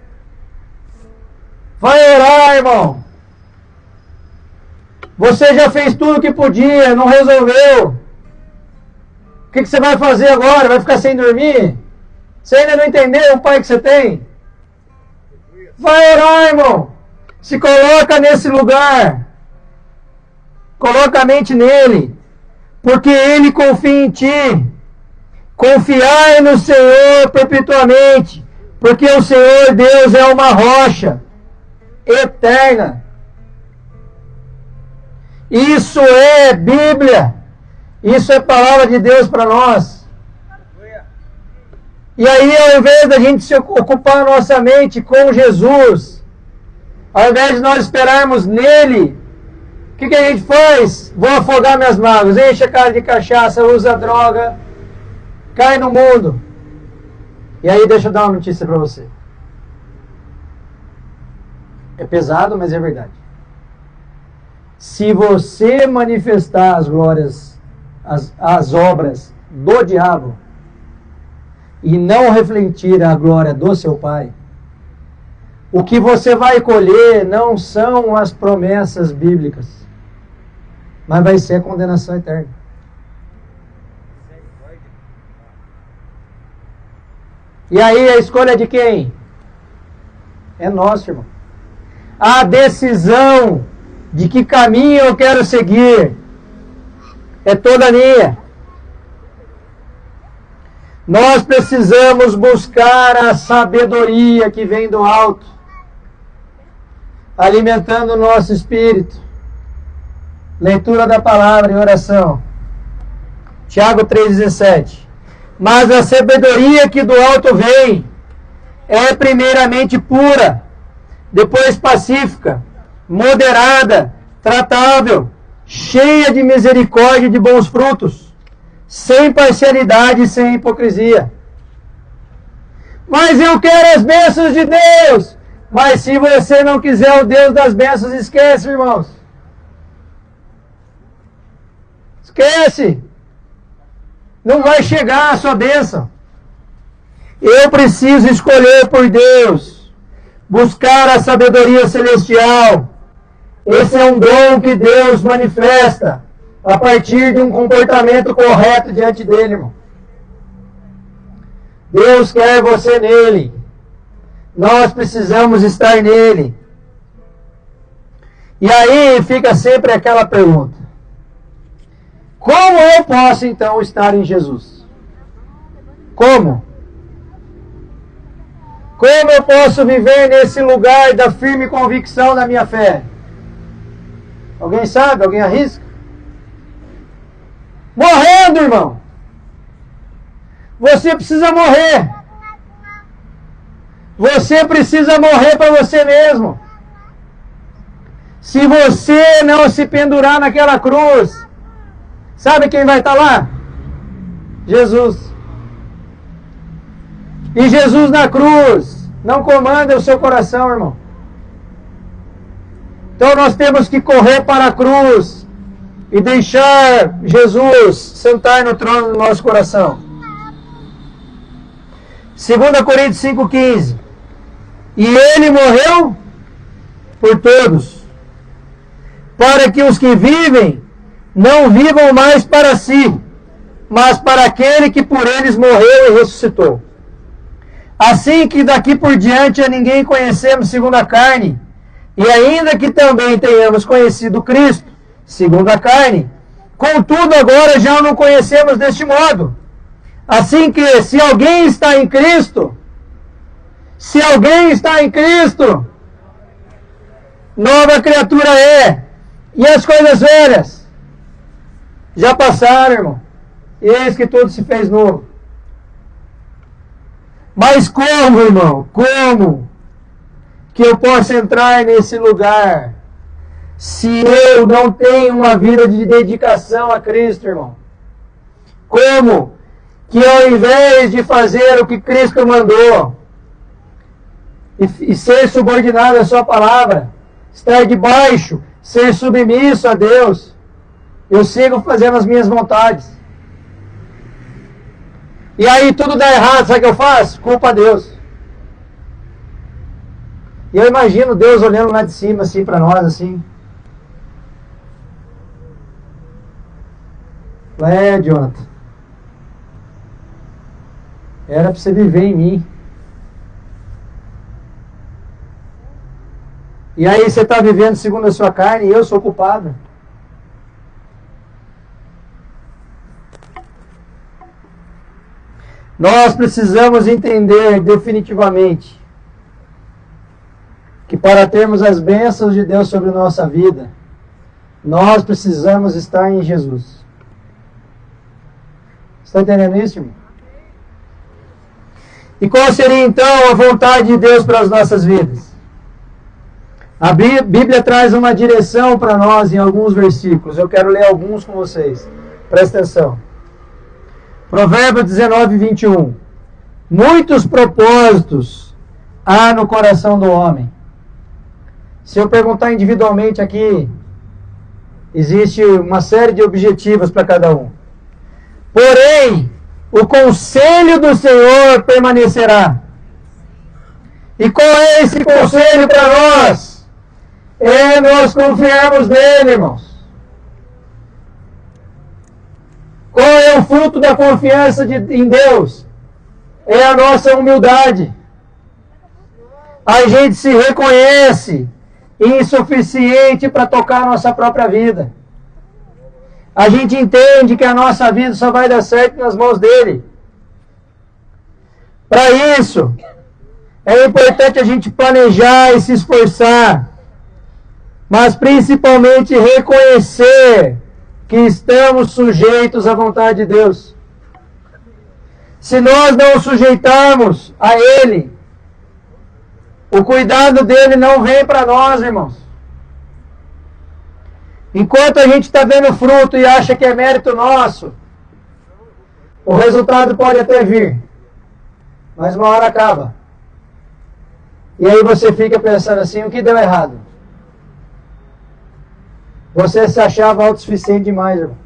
S3: Vai orar, irmão. Você já fez tudo o que podia, não resolveu. O que você vai fazer agora? Vai ficar sem dormir? Você ainda não entendeu o pai que você tem? Vai orar, irmão. Se coloca nesse lugar. Coloca a mente nele. Porque ele confia em ti. Confiai no Senhor perpetuamente. Porque o Senhor Deus é uma rocha eterna. Isso é Bíblia. Isso é palavra de Deus para nós. E aí, ao invés da gente se ocupar a nossa mente com Jesus, ao invés de nós esperarmos nele, o que a gente faz? Vou afogar minhas mágoas, enche a cara de cachaça, usa droga, cai no mundo. E aí, deixa eu dar uma notícia para você. É pesado, mas é verdade. Se você manifestar as glórias, as obras do diabo e não refletir a glória do seu Pai, o que você vai colher não são as promessas bíblicas, mas vai ser a condenação eterna. E aí a escolha é de quem? É nossa, irmão. a decisão de que caminho eu quero seguir é toda minha. Nós precisamos buscar a sabedoria que vem do alto, alimentando o nosso espírito. Leitura da palavra e oração. Tiago 3,17. Mas a sabedoria que do alto vem é primeiramente pura, depois pacífica, moderada, tratável, cheia de misericórdia e de bons frutos, sem parcialidade e sem hipocrisia. Mas eu quero as bênçãos de Deus. Mas se você não quiser o Deus das bênçãos, esquece, irmãos. Esquece. Não vai chegar a sua bênção. Eu preciso escolher por Deus, buscar a sabedoria celestial. Esse é um dom que Deus manifesta a partir de um comportamento correto diante dele, irmão. Deus quer você nele. Nós precisamos estar nele. E aí fica sempre aquela pergunta: como eu posso então estar em Jesus? Como? Como eu posso viver nesse lugar da firme convicção da minha fé? Alguém sabe? Alguém arrisca? Morrendo, irmão. Você precisa morrer. Você precisa morrer para você mesmo. Se você não se pendurar naquela cruz, sabe quem vai estar lá? Jesus. E Jesus na cruz não comanda o seu coração, irmão. Então nós temos que correr para a cruz e deixar Jesus sentar no trono do nosso coração. 2 Coríntios 5,15. E ele morreu por todos, para que os que vivem não vivam mais para si, mas para aquele que por eles morreu e ressuscitou. Assim que daqui por diante a ninguém conhecemos segundo a carne, e ainda que também tenhamos conhecido Cristo segundo a carne, contudo agora já não conhecemos deste modo. Assim que se alguém está em Cristo, nova criatura é. E as coisas velhas já passaram, irmão. E eis que tudo se fez novo. Mas como, irmão? Como que eu posso entrar nesse lugar se eu não tenho uma vida de dedicação a Cristo, irmão? Como que ao invés de fazer o que Cristo mandou e ser subordinado à sua palavra, estar debaixo, ser submisso a Deus, eu sigo fazendo as minhas vontades? E aí tudo dá errado, sabe o que eu faço? Culpa a Deus. E eu imagino Deus olhando lá de cima, assim, para nós, assim. Jonathan, era para você viver em mim. E aí você está vivendo segundo a sua carne e eu sou culpado. Nós precisamos entender definitivamente que para termos as bênçãos de Deus sobre nossa vida, nós precisamos estar em Jesus. Está entendendo isso, irmão? E qual seria então a vontade de Deus para as nossas vidas? A Bíblia traz uma direção para nós em alguns versículos. Eu quero ler alguns com vocês. Presta atenção. Provérbios 19, 21. Muitos propósitos há no coração do homem. Se eu perguntar individualmente aqui, existe uma série de objetivos para cada um. Porém, o conselho do Senhor permanecerá. E qual é esse conselho para nós? É nós confiarmos nele, irmãos. Qual é o fruto da confiança em Deus? É a nossa humildade. A gente se reconhece insuficiente para tocar a nossa própria vida. A gente entende que a nossa vida só vai dar certo nas mãos dele. Para isso, é importante a gente planejar e se esforçar, mas principalmente reconhecer que estamos sujeitos à vontade de Deus. Se nós não o sujeitarmos a Ele, o cuidado dele não vem para nós, irmãos. Enquanto a gente está vendo fruto e acha que é mérito nosso, o resultado pode até vir, mas uma hora acaba. E aí você fica pensando assim, o que deu errado? Você se achava autossuficiente demais, irmão.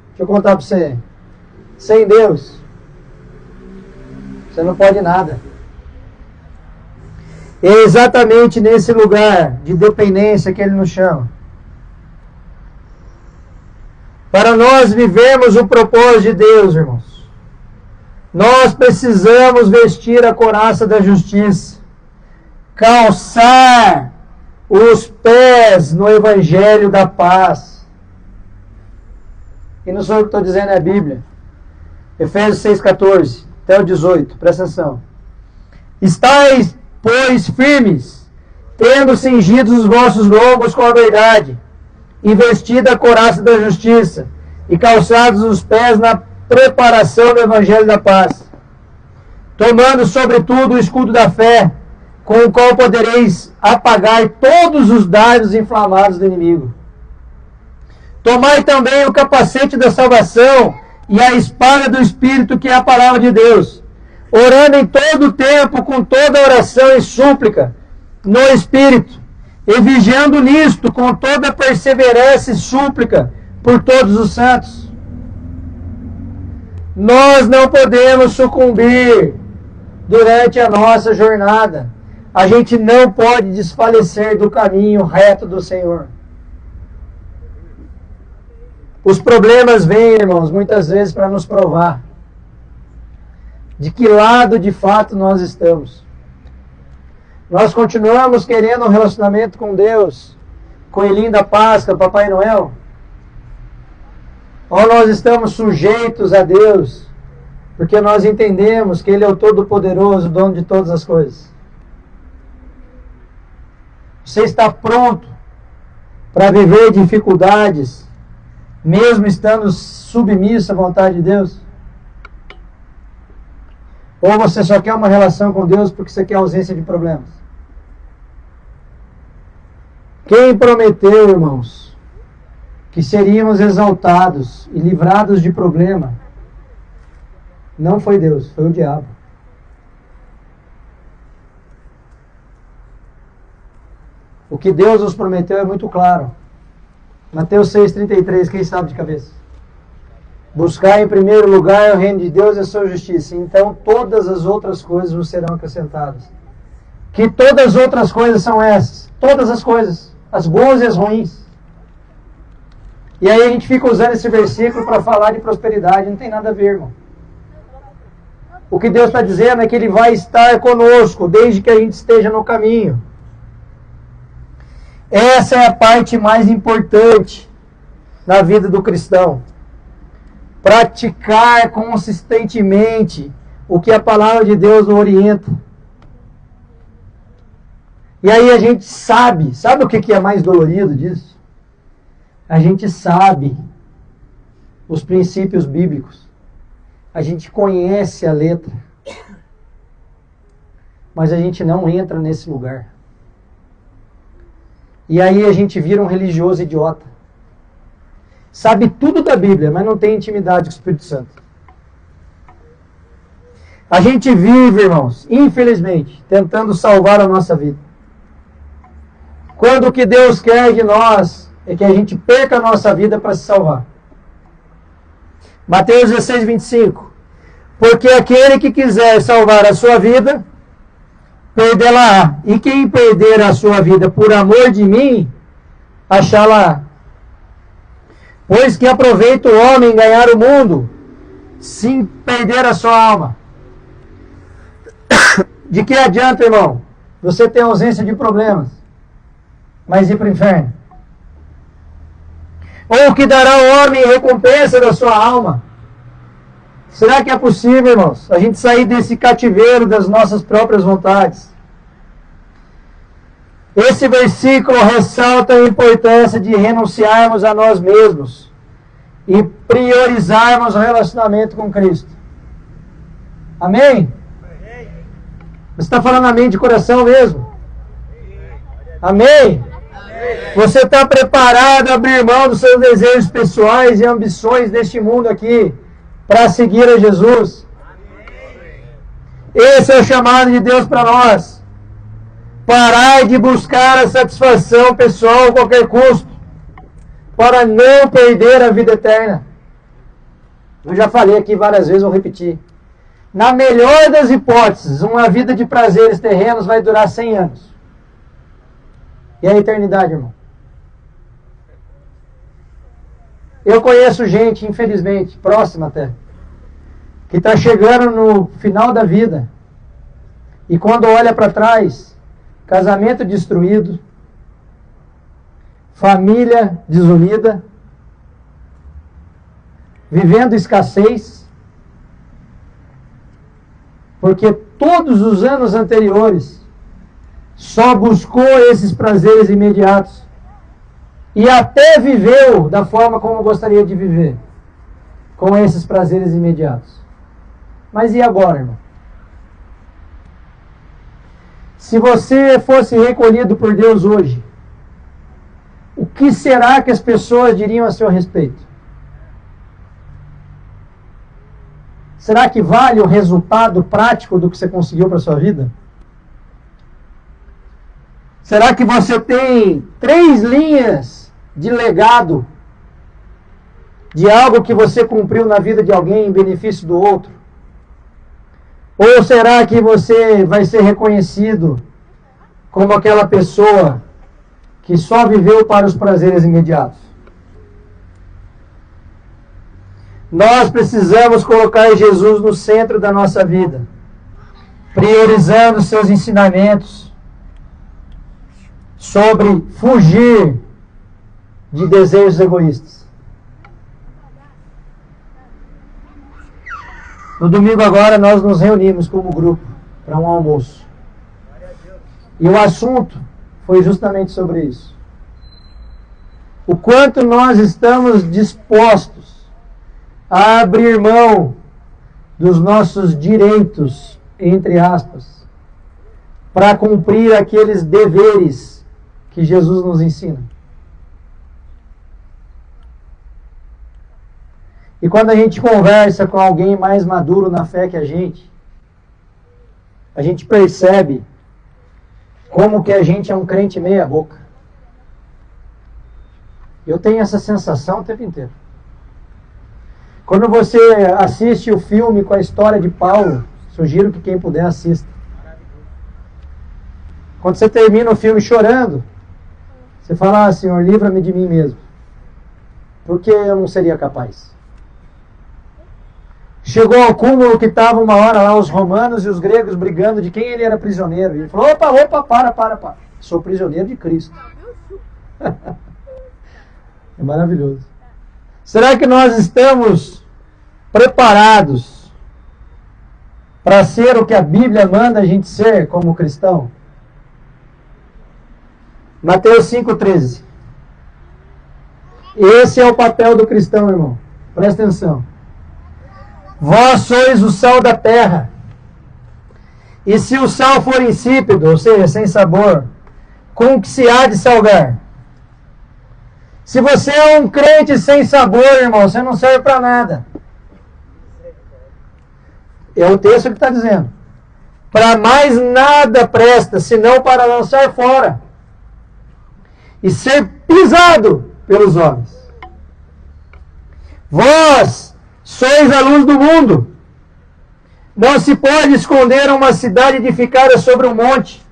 S3: Deixa eu contar para você. Sem Deus, você não pode nada. É exatamente nesse lugar de dependência que Ele nos chama. Para nós vivermos o propósito de Deus, irmãos, nós precisamos vestir a couraça da justiça, calçar os pés no Evangelho da paz. E não sou eu que estou dizendo, é a Bíblia. Efésios 6,14 até o 18, presta atenção. Estais, pois, firmes, tendo cingidos os vossos lombos com a verdade, e vestida a couraça da justiça, e calçados os pés na preparação do Evangelho da paz, tomando sobretudo o escudo da fé, com o qual podereis apagar todos os dardos inflamados do inimigo. Tomai também o capacete da salvação e a espada do Espírito, que é a palavra de Deus, orando em todo o tempo, com toda oração e súplica, no Espírito, e vigiando nisto, com toda perseverança e súplica, por todos os santos. Nós não podemos sucumbir durante a nossa jornada. A gente não pode desfalecer do caminho reto do Senhor. Os problemas vêm, irmãos, muitas vezes para nos provar de que lado de fato nós estamos. Nós continuamos querendo um relacionamento com Deus, coelhinho da Páscoa, Papai Noel? Ou nós estamos sujeitos a Deus, porque nós entendemos que Ele é o Todo-Poderoso, dono de todas as coisas? Você está pronto para viver dificuldades, mesmo estando submisso à vontade de Deus? Ou você só quer uma relação com Deus porque você quer ausência de problemas? Quem prometeu, irmãos, que seríamos exaltados e livrados de problema, não foi Deus, foi o diabo. O que Deus nos prometeu é muito claro. Mateus 6,33, quem sabe de cabeça? Buscar em primeiro lugar o reino de Deus e a sua justiça, então todas as outras coisas vos serão acrescentadas. Que todas as outras coisas são essas? Todas as coisas, as boas e as ruins. E aí a gente fica usando esse versículo para falar de prosperidade, não tem nada a ver, irmão. O que Deus está dizendo é que Ele vai estar conosco, desde que a gente esteja no caminho. Essa é a parte mais importante na vida do cristão. Praticar consistentemente o que a palavra de Deus nos orienta. E aí a gente sabe o que é mais dolorido disso? A gente sabe os princípios bíblicos. A gente conhece a letra. Mas a gente não entra nesse lugar. E aí a gente vira um religioso idiota. Sabe tudo da Bíblia, mas não tem intimidade com o Espírito Santo. A gente vive, irmãos, infelizmente, tentando salvar a nossa vida. Quando o que Deus quer de nós é que a gente perca a nossa vida para se salvar. Mateus 16, 25. Porque aquele que quiser salvar a sua vida, perdê-la-á. E quem perder a sua vida por amor de mim, achá-la-á. Pois que aproveita o homem ganhar o mundo, sem perder a sua alma. De que adianta, irmão, Você tem ausência de problemas, mas ir para o inferno? Ou o que dará ao homem recompensa da sua alma? Será que é possível, irmãos, a gente sair desse cativeiro das nossas próprias vontades? Esse versículo ressalta a importância de renunciarmos a nós mesmos e priorizarmos o relacionamento com Cristo. Amém? Você está falando amém de coração mesmo? Amém? Você está preparado a abrir mão dos seus desejos pessoais e ambições deste mundo aqui para seguir a Jesus? Esse é o chamado de Deus para nós. Parar de buscar a satisfação pessoal a qualquer custo, para não perder a vida eterna. Eu já falei aqui várias vezes, vou repetir. Na melhor das hipóteses, uma vida de prazeres terrenos vai durar 100 anos. E a eternidade, irmão? Eu conheço gente, infelizmente, próxima até, que está chegando no final da vida e quando olha para trás, casamento destruído, família desunida, vivendo escassez, porque todos os anos anteriores só buscou esses prazeres imediatos e até viveu da forma como gostaria de viver, com esses prazeres imediatos. Mas e agora, irmão? Se você fosse recolhido por Deus hoje, o que será que as pessoas diriam a seu respeito? Será que vale o resultado prático do que você conseguiu para a sua vida? Será que você tem 3 linhas de legado de algo que você cumpriu na vida de alguém em benefício do outro? Ou será que você vai ser reconhecido como aquela pessoa que só viveu para os prazeres imediatos? Nós precisamos colocar Jesus no centro da nossa vida, priorizando seus ensinamentos sobre fugir de desejos egoístas. No domingo agora nós nos reunimos como grupo para um almoço. E o assunto foi justamente sobre isso. O quanto nós estamos dispostos a abrir mão dos nossos direitos, entre aspas, para cumprir aqueles deveres que Jesus nos ensina. E quando a gente conversa com alguém mais maduro na fé que a gente percebe como que a gente é um crente meia boca. Eu tenho essa sensação o tempo inteiro. Quando você assiste o filme com a história de Paulo, sugiro que quem puder assista. Quando você termina o filme chorando, você fala, ah, Senhor, livra-me de mim mesmo. Porque eu não seria capaz. Chegou ao cúmulo que estava uma hora lá os romanos e os gregos brigando de quem ele era prisioneiro. E ele falou, opa, para. Sou prisioneiro de Cristo. É maravilhoso. Será que nós estamos preparados para ser o que a Bíblia manda a gente ser como cristão? Mateus 5,13. Esse é o papel do cristão, irmão. Presta atenção. Vós sois o sal da terra. E se o sal for insípido, ou seja, sem sabor, com que se há de salgar? Se você é um crente sem sabor, irmão, você não serve para nada. É o texto que está dizendo. Para mais nada presta, senão para lançar fora e ser pisado pelos homens. Vós sois a luz do mundo. Não se pode esconder uma cidade edificada sobre um monte,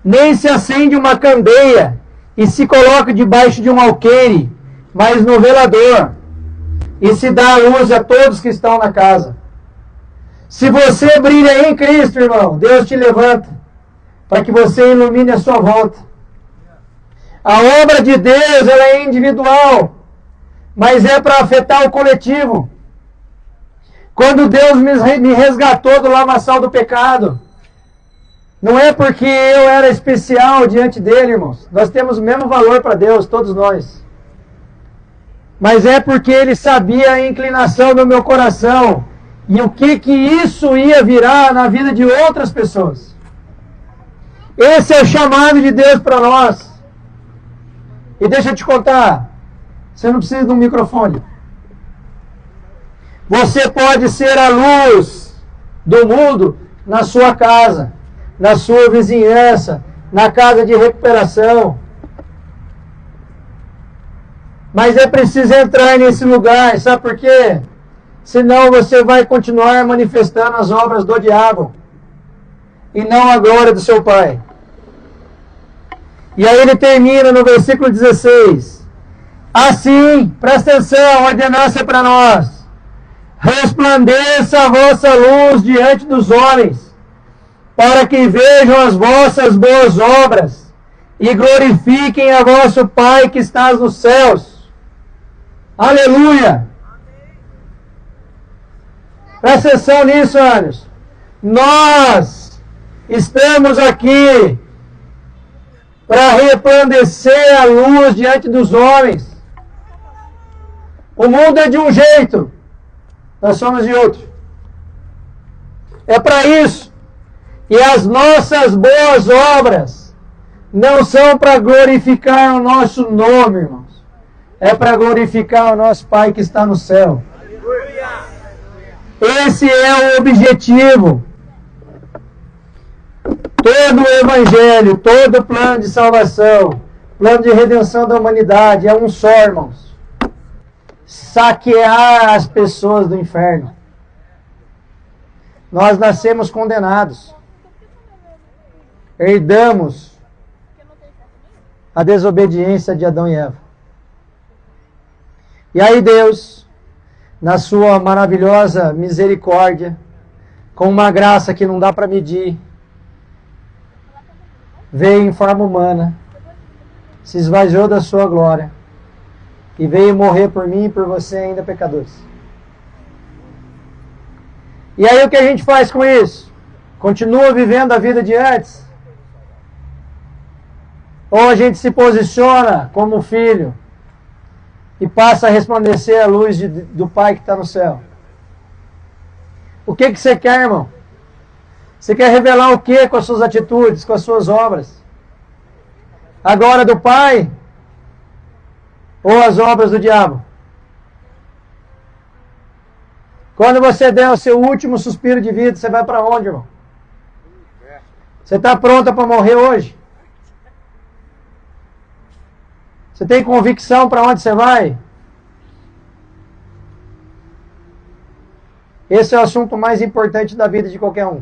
S3: nem se acende uma candeia e se coloca debaixo de um alqueire, mas no velador, e se dá a luz a todos que estão na casa. Se você brilha em Cristo, irmão, Deus te levanta, para que você ilumine a sua volta. A obra de Deus, ela é individual, mas é para afetar o coletivo. Quando Deus me resgatou do lamaçal do pecado, não é porque eu era especial diante dele, irmãos. Nós temos o mesmo valor para Deus, todos nós. Mas é porque ele sabia a inclinação do meu coração e o que isso ia virar na vida de outras pessoas. Esse é o chamado de Deus para nós. E deixa eu te contar, você não precisa de um microfone. Você pode ser a luz do mundo na sua casa, na sua vizinhança, na casa de recuperação. Mas é preciso entrar nesse lugar, sabe por quê? Senão você vai continuar manifestando as obras do diabo e não a glória do seu Pai. E aí ele termina no versículo 16. Assim, presta atenção, ordenança para nós. Resplandeça a vossa luz diante dos homens, para que vejam as vossas boas obras e glorifiquem a vosso Pai que estás nos céus. Aleluia! Presta atenção nisso, Anderson. Nós estamos aqui para resplandecer a luz diante dos homens. O mundo é de um jeito, nós somos de outro. É para isso. E as nossas boas obras não são para glorificar o nosso nome, irmãos. É para glorificar o nosso Pai que está no céu. Esse é o objetivo. Todo o Evangelho, todo o plano de salvação, plano de redenção da humanidade é um só, irmãos. Saquear as pessoas do inferno. Nós nascemos condenados. Herdamos a desobediência de Adão e Eva. E aí Deus, na sua maravilhosa misericórdia, com uma graça que não dá para medir, veio em forma humana, se esvaziou da sua glória e veio morrer por mim e por você ainda pecadores. E aí o que a gente faz com isso? Continua vivendo a vida de antes? Ou a gente se posiciona como filho e passa a resplandecer a luz do Pai que está no céu? O que você quer, irmão? Você quer revelar o que com as suas atitudes, com as suas obras? A glória do Pai? Ou as obras do diabo? Quando você der o seu último suspiro de vida, você vai para onde, irmão? Você está pronta para morrer hoje? Você tem convicção para onde você vai? Esse é o assunto mais importante da vida de qualquer um.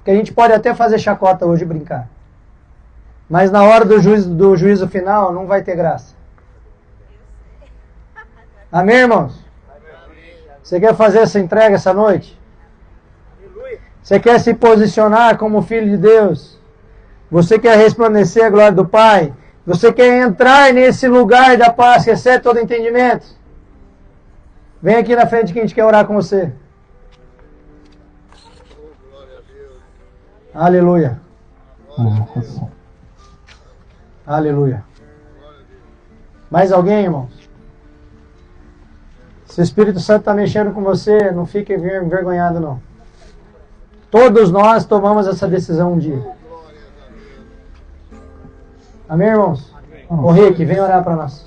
S3: Que a gente pode até fazer chacota hoje e brincar. Mas na hora do juízo final não vai ter graça. Amém, irmãos? Você quer fazer essa entrega essa noite? Você quer se posicionar como filho de Deus? Você quer resplandecer a glória do Pai? Você quer entrar nesse lugar da paz que excede todo entendimento? Vem aqui na frente que a gente quer orar com você. Aleluia. Aleluia. Mais alguém, irmãos? Se o Espírito Santo está mexendo com você, não fique envergonhado, não. Todos nós tomamos essa decisão um dia. Amém, irmãos? Ô Rick, vem orar para nós.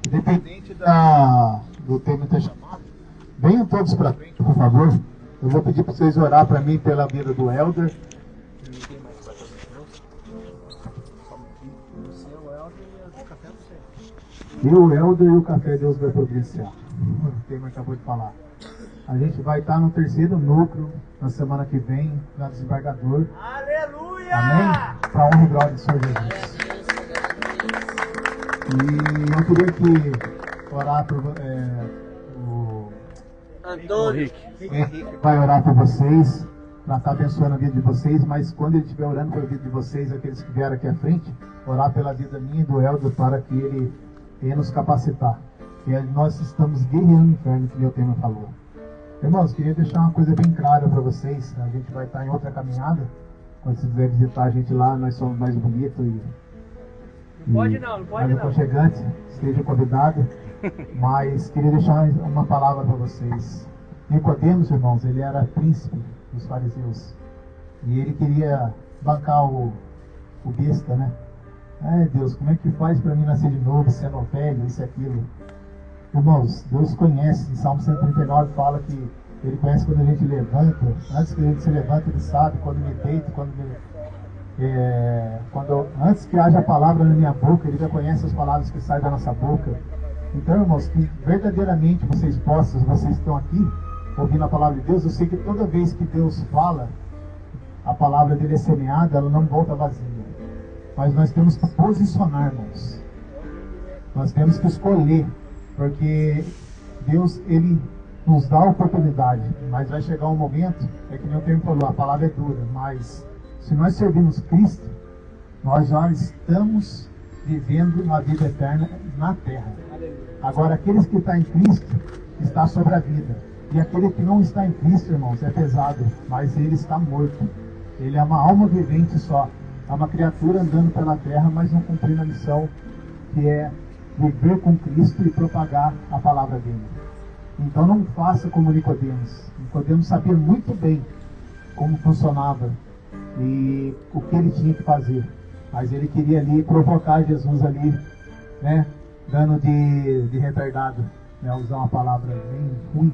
S2: Independente do tema ter chamado, venham todos para frente, por favor. Eu vou pedir para vocês orar para mim pela vida do Elder. E o Elder e o café Deus vai providenciar. O tema acabou de falar. A gente vai estar no 3º núcleo na semana que vem, na Desembargador. Aleluia! Amém? Para a honra e glória do Senhor Jesus. E eu queria que orar por
S1: Antônio.
S2: O Henrique vai orar por vocês, para estar abençoando a vida de vocês, mas quando ele estiver orando pela vida de vocês, aqueles que vieram aqui à frente, orar pela vida minha e do Helder, para que ele venha nos capacitar. E nós estamos guerreando o inferno, que meu tema falou. Irmãos, queria deixar uma coisa bem clara para vocês. A gente vai estar em outra caminhada. Quando você quiser visitar a gente lá, nós somos mais bonitos e
S1: Não pode
S2: mais
S1: não.
S2: aconchegantes. Esteja convidado. Mas queria deixar uma palavra para vocês. Nicodemos, irmãos, ele era príncipe dos fariseus. E ele queria bancar o besta, né? Ai, Deus, como é que faz para mim nascer de novo, sendo velho, isso e aquilo? Irmãos, Deus conhece. Em Salmo 139 fala que Ele conhece quando a gente levanta. Antes que a gente se levanta, Ele sabe. Quando me deito, antes que haja a palavra na minha boca, Ele já conhece as palavras que saem da nossa boca. Então, irmãos, que verdadeiramente vocês estão aqui ouvindo a palavra de Deus. Eu sei que toda vez que Deus fala, a palavra dele é semeada, ela não volta vazia. Mas nós temos que posicionar, irmãos. Nós temos que escolher. Porque Deus, Ele nos dá a oportunidade. Mas vai chegar um momento, é que nem o termo falou, a palavra é dura. Mas se nós servimos Cristo, nós já estamos vivendo uma vida eterna na terra. Agora, aqueles que estão em Cristo, está sobre a vida. E aquele que não está em Cristo, irmãos, é pesado. Mas ele está morto. Ele é uma alma vivente só. É uma criatura andando pela terra, mas não cumprindo a missão que é viver com Cristo e propagar a palavra dele. Então não faça como Nicodemos. Nicodemos sabia muito bem como funcionava e o que ele tinha que fazer. Mas ele queria ali provocar Jesus ali, né? Dando de retardado, né? Usar uma palavra bem ruim.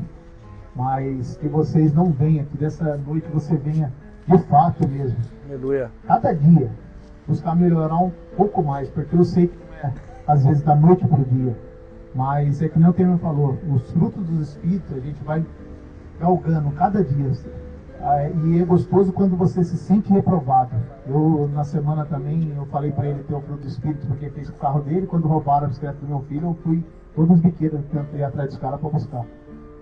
S2: Mas que vocês não venham, que dessa noite você venha de fato mesmo.
S1: Aleluia.
S2: Cada dia buscar melhorar um pouco mais, porque eu sei que não é às vezes da noite para o dia, mas é que nem o Temer falou, os frutos dos Espíritos a gente vai galgando cada dia, e é gostoso quando você se sente reprovado. Eu na semana também, eu falei para ele ter o fruto do Espírito, porque fez com o carro dele. Quando roubaram a bicicleta do meu filho, eu fui todos os biqueiros, tentei ir atrás dos caras para buscar.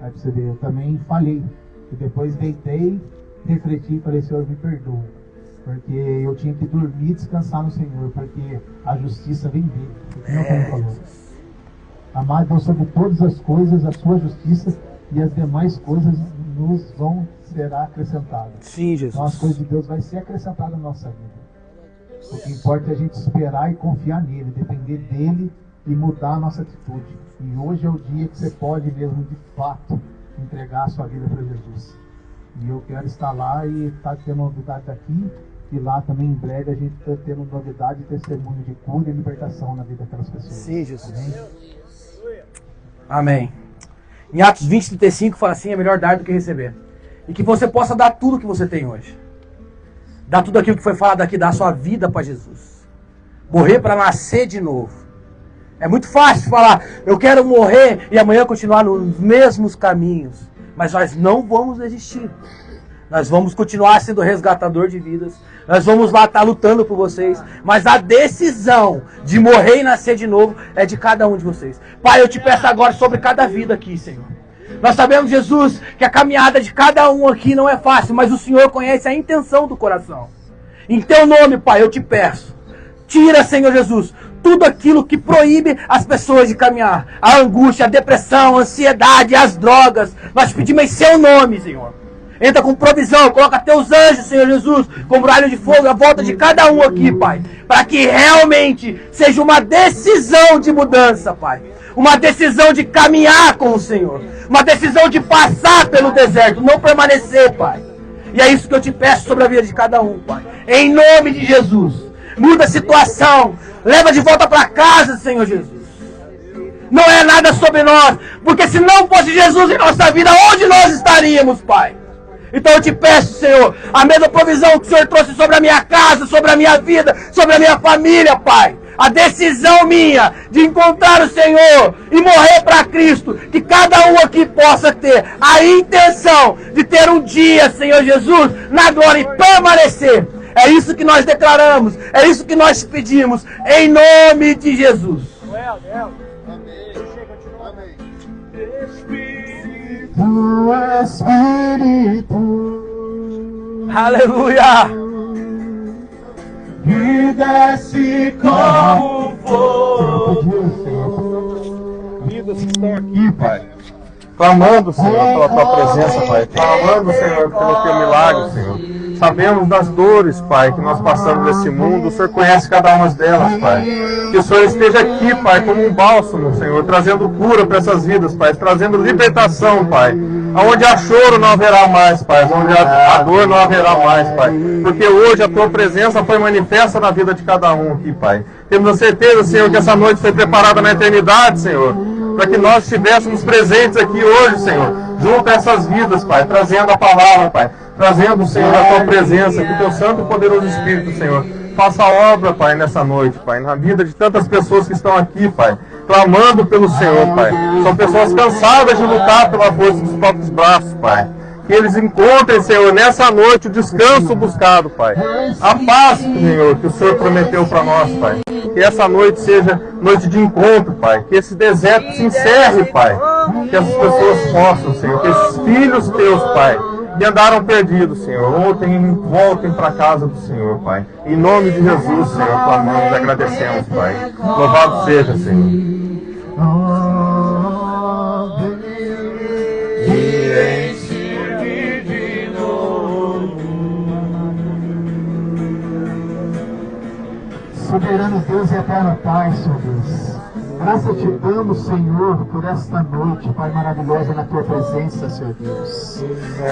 S2: Aí pra você ver, eu também falhei, e depois deitei, refleti e falei: Senhor, me perdoa, porque eu tinha que dormir e descansar no Senhor, porque a justiça vem dele. Como falou. Amar Deus sobre todas as coisas, a sua justiça, e as demais coisas será acrescentada.
S1: Sim, Jesus.
S2: Então as coisas de Deus vai ser acrescentada na nossa vida. O que importa é a gente esperar e confiar nele, depender dele e mudar a nossa atitude. E hoje é o dia que você pode mesmo, de fato, entregar a sua vida para Jesus. E eu quero estar lá e estar tendo novidade aqui. E lá também em breve a gente está tendo novidade e testemunho de cura e libertação na vida daquelas pessoas.
S1: Sim, Jesus.
S2: Amém?
S1: Amém. Em Atos 20:35 fala assim: é melhor dar do que receber. E que você possa dar tudo que você tem hoje. Dar tudo aquilo que foi falado aqui, dar a sua vida para Jesus. Morrer para nascer de novo. É muito fácil falar: eu quero morrer e amanhã continuar nos mesmos caminhos. Mas nós não vamos desistir. Nós vamos continuar sendo resgatador de vidas. Nós vamos lá estar lutando por vocês. Mas a decisão de morrer e nascer de novo é de cada um de vocês. Pai, eu te peço agora sobre cada vida aqui, Senhor. Nós sabemos, Jesus, que a caminhada de cada um aqui não é fácil, mas o Senhor conhece a intenção do coração. Em teu nome, Pai, eu te peço. Tira, Senhor Jesus, tudo aquilo que proíbe as pessoas de caminhar. A angústia, a depressão, a ansiedade, as drogas. Nós pedimos em seu nome, Senhor. Entra com provisão, coloca teus anjos, Senhor Jesus, com bralho de fogo à volta de cada um aqui, Pai. Para que realmente seja uma decisão de mudança, Pai. Uma decisão de caminhar com o Senhor. Uma decisão de passar pelo deserto, não permanecer, Pai. E é isso que eu te peço sobre a vida de cada um, Pai. Em nome de Jesus. Muda a situação. Leva de volta para casa, Senhor Jesus. Não é nada sobre nós. Porque se não fosse Jesus em nossa vida, onde nós estaríamos, Pai? Então eu te peço, Senhor, a mesma provisão que o Senhor trouxe sobre a minha casa, sobre a minha vida, sobre a minha família, Pai. A decisão minha de encontrar o Senhor e morrer para Cristo, que cada um aqui possa ter a intenção de ter um dia, Senhor Jesus, na glória e permanecer. É isso que nós declaramos, é isso que nós pedimos, em nome de Jesus.
S4: Amém. Amém. do Espírito.
S1: Aleluia!
S4: E desce como fogo.
S5: Vidas que estão aqui, Pai, clamando, Senhor, pela Tua presença, Pai, clamando, Senhor, pelo Teu milagre, Senhor. Sabemos das dores, Pai, que nós passamos nesse mundo. O Senhor conhece cada uma delas, Pai. Que o Senhor esteja aqui, Pai, como um bálsamo, Senhor, trazendo cura para essas vidas, Pai, trazendo libertação, Pai. Onde há choro não haverá mais, Pai, onde a dor não haverá mais, Pai. Porque hoje a Tua presença foi manifesta na vida de cada um aqui, Pai. Temos a certeza, Senhor, que essa noite foi preparada na eternidade, Senhor, para que nós estivéssemos presentes aqui hoje, Senhor, junto a essas vidas, Pai, trazendo a palavra, Pai, trazendo, Senhor, a Tua presença, que o Teu Santo e Poderoso Espírito, Senhor, faça a obra, Pai, nessa noite, Pai, na vida de tantas pessoas que estão aqui, Pai, clamando pelo Senhor, Pai. São pessoas cansadas de lutar pela força dos próprios braços, Pai. Que eles encontrem, Senhor, nessa noite o descanso buscado, Pai. A paz, Senhor, que o Senhor prometeu para nós, Pai. Que essa noite seja noite de encontro, Pai. Que esse deserto se encerre, Pai. Que essas pessoas possam, Senhor, que esses filhos Teus, Pai, que andaram perdidos, Senhor, voltem para a casa do Senhor, Pai. Em nome de Jesus, Senhor, clamamos e agradecemos, Pai. Louvado seja, Senhor.
S4: Soberano Deus e eterno Pai, Senhor Deus, graças te damos, Senhor, por esta noite, Pai, maravilhosa na Tua presença, Senhor Deus.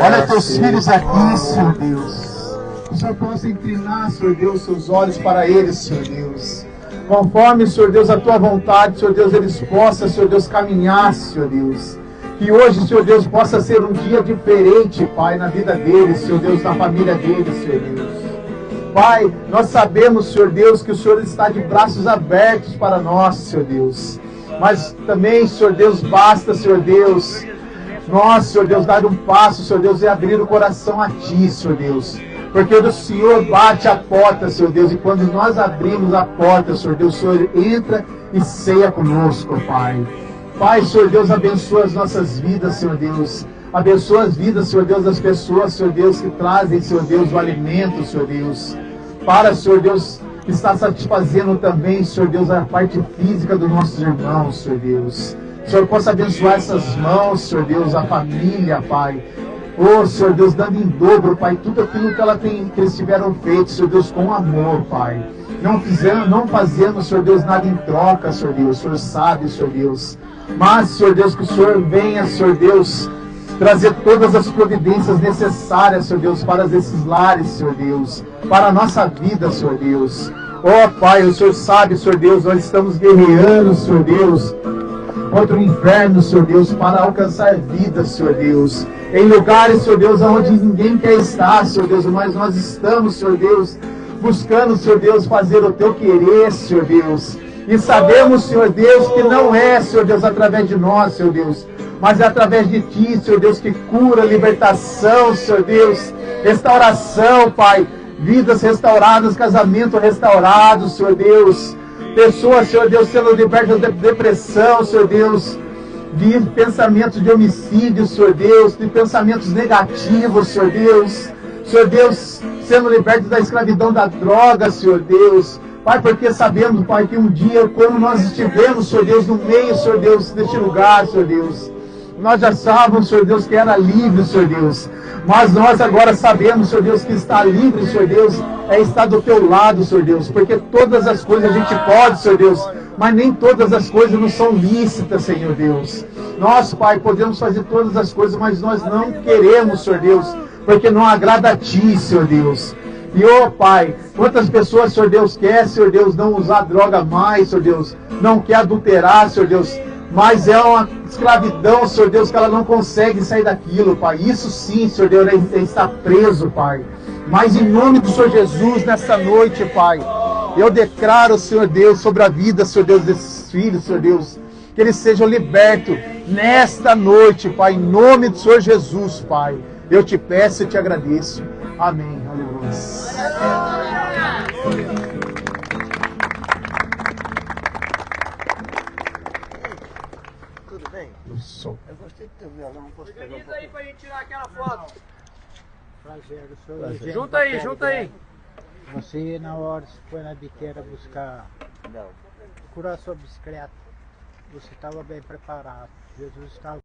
S4: Olha Teus filhos aqui, Senhor Deus. Que o Senhor possa inclinar, Senhor Deus, seus olhos para eles, Senhor Deus. Conforme, Senhor Deus, a Tua vontade, Senhor Deus, eles possam, Senhor Deus, caminhar, Senhor Deus. Que hoje, Senhor Deus, possa ser um dia diferente, Pai, na vida deles, Senhor Deus, na família deles, Senhor Deus. Pai, nós sabemos, Senhor Deus, que o Senhor está de braços abertos para nós, Senhor Deus. Mas também, Senhor Deus, basta, Senhor Deus, nós, Senhor Deus, dar um passo, Senhor Deus, e abrir o coração a Ti, Senhor Deus. Porque o Senhor bate a porta, Senhor Deus, e quando nós abrimos a porta, Senhor Deus, o Senhor entra e ceia conosco, Pai. Pai, Senhor Deus, abençoa as nossas vidas, Senhor Deus. Abençoa as vidas, Senhor Deus, das pessoas, Senhor Deus, que trazem, Senhor Deus, o alimento, Senhor Deus. Para, Senhor Deus, que está satisfazendo também, Senhor Deus, a parte física dos nossos irmãos, Senhor Deus. Senhor, possa abençoar essas mãos, Senhor Deus, a família, Pai. Oh, Senhor Deus, dando em dobro, Pai, tudo aquilo que eles tiveram feito, Senhor Deus, com amor, Pai. Não fazendo, Senhor Deus, nada em troca, Senhor Deus. O Senhor sabe, Senhor Deus. Mas, Senhor Deus, que o Senhor venha, Senhor Deus, trazer todas as providências necessárias, Senhor Deus, para esses lares, Senhor Deus, para a nossa vida, Senhor Deus. Ó Pai, o Senhor sabe, Senhor Deus, nós estamos guerreando, Senhor Deus, contra o inferno, Senhor Deus, para alcançar vidas, Senhor Deus, em lugares, Senhor Deus, onde ninguém quer estar, Senhor Deus, mas nós estamos, Senhor Deus, buscando, Senhor Deus, fazer o Teu querer, Senhor Deus. E sabemos, Senhor Deus, que não é, Senhor Deus, através de nós, Senhor Deus, mas é através de Ti, Senhor Deus, que cura, libertação, Senhor Deus, restauração, Pai, vidas restauradas, casamento restaurado, Senhor Deus, pessoas, Senhor Deus, sendo libertas de depressão, Senhor Deus, de pensamentos de homicídio, Senhor Deus, de pensamentos negativos, Senhor Deus, sendo libertos da escravidão da droga, Senhor Deus. Pai, porque sabemos, Pai, que um dia, quando nós estivemos, Senhor Deus, no meio, Senhor Deus, deste lugar, Senhor Deus, nós já sabíamos, Senhor Deus, que era livre, Senhor Deus. Mas nós agora sabemos, Senhor Deus, que estar livre, Senhor Deus, é estar do Teu lado, Senhor Deus. Porque todas as coisas a gente pode, Senhor Deus, mas nem todas as coisas não são lícitas, Senhor Deus. Nós, Pai, podemos fazer todas as coisas, mas nós não queremos, Senhor Deus, porque não agrada a Ti, Senhor Deus. E, ó Pai, quantas pessoas, Senhor Deus, quer, Senhor Deus, não usar droga mais, Senhor Deus, não quer adulterar, Senhor Deus, mas é uma escravidão, Senhor Deus, que ela não consegue sair daquilo, Pai. Isso sim, Senhor Deus, é estar preso, Pai. Mas em nome do Senhor Jesus, nessa noite, Pai, eu declaro, Senhor Deus, sobre a vida, Senhor Deus, desses filhos, Senhor Deus, que eles sejam libertos nesta noite, Pai, em nome do Senhor Jesus, Pai. Eu te peço e te agradeço. Amém. Aleluia.
S5: Tudo bem?
S4: Eu sou.
S5: Eu gostei.
S4: Teu violão, posso pegar um
S3: Organiza aí
S4: pouquinho?
S3: pra gente tirar aquela foto.
S4: Prazer, eu sou o Eugênio
S3: Junta aí,
S4: Batelli
S3: junta aí.
S4: Guedes. Você, na hora que foi na biqueira buscar, curar sua bicicleta, você estava bem preparado. Jesus estava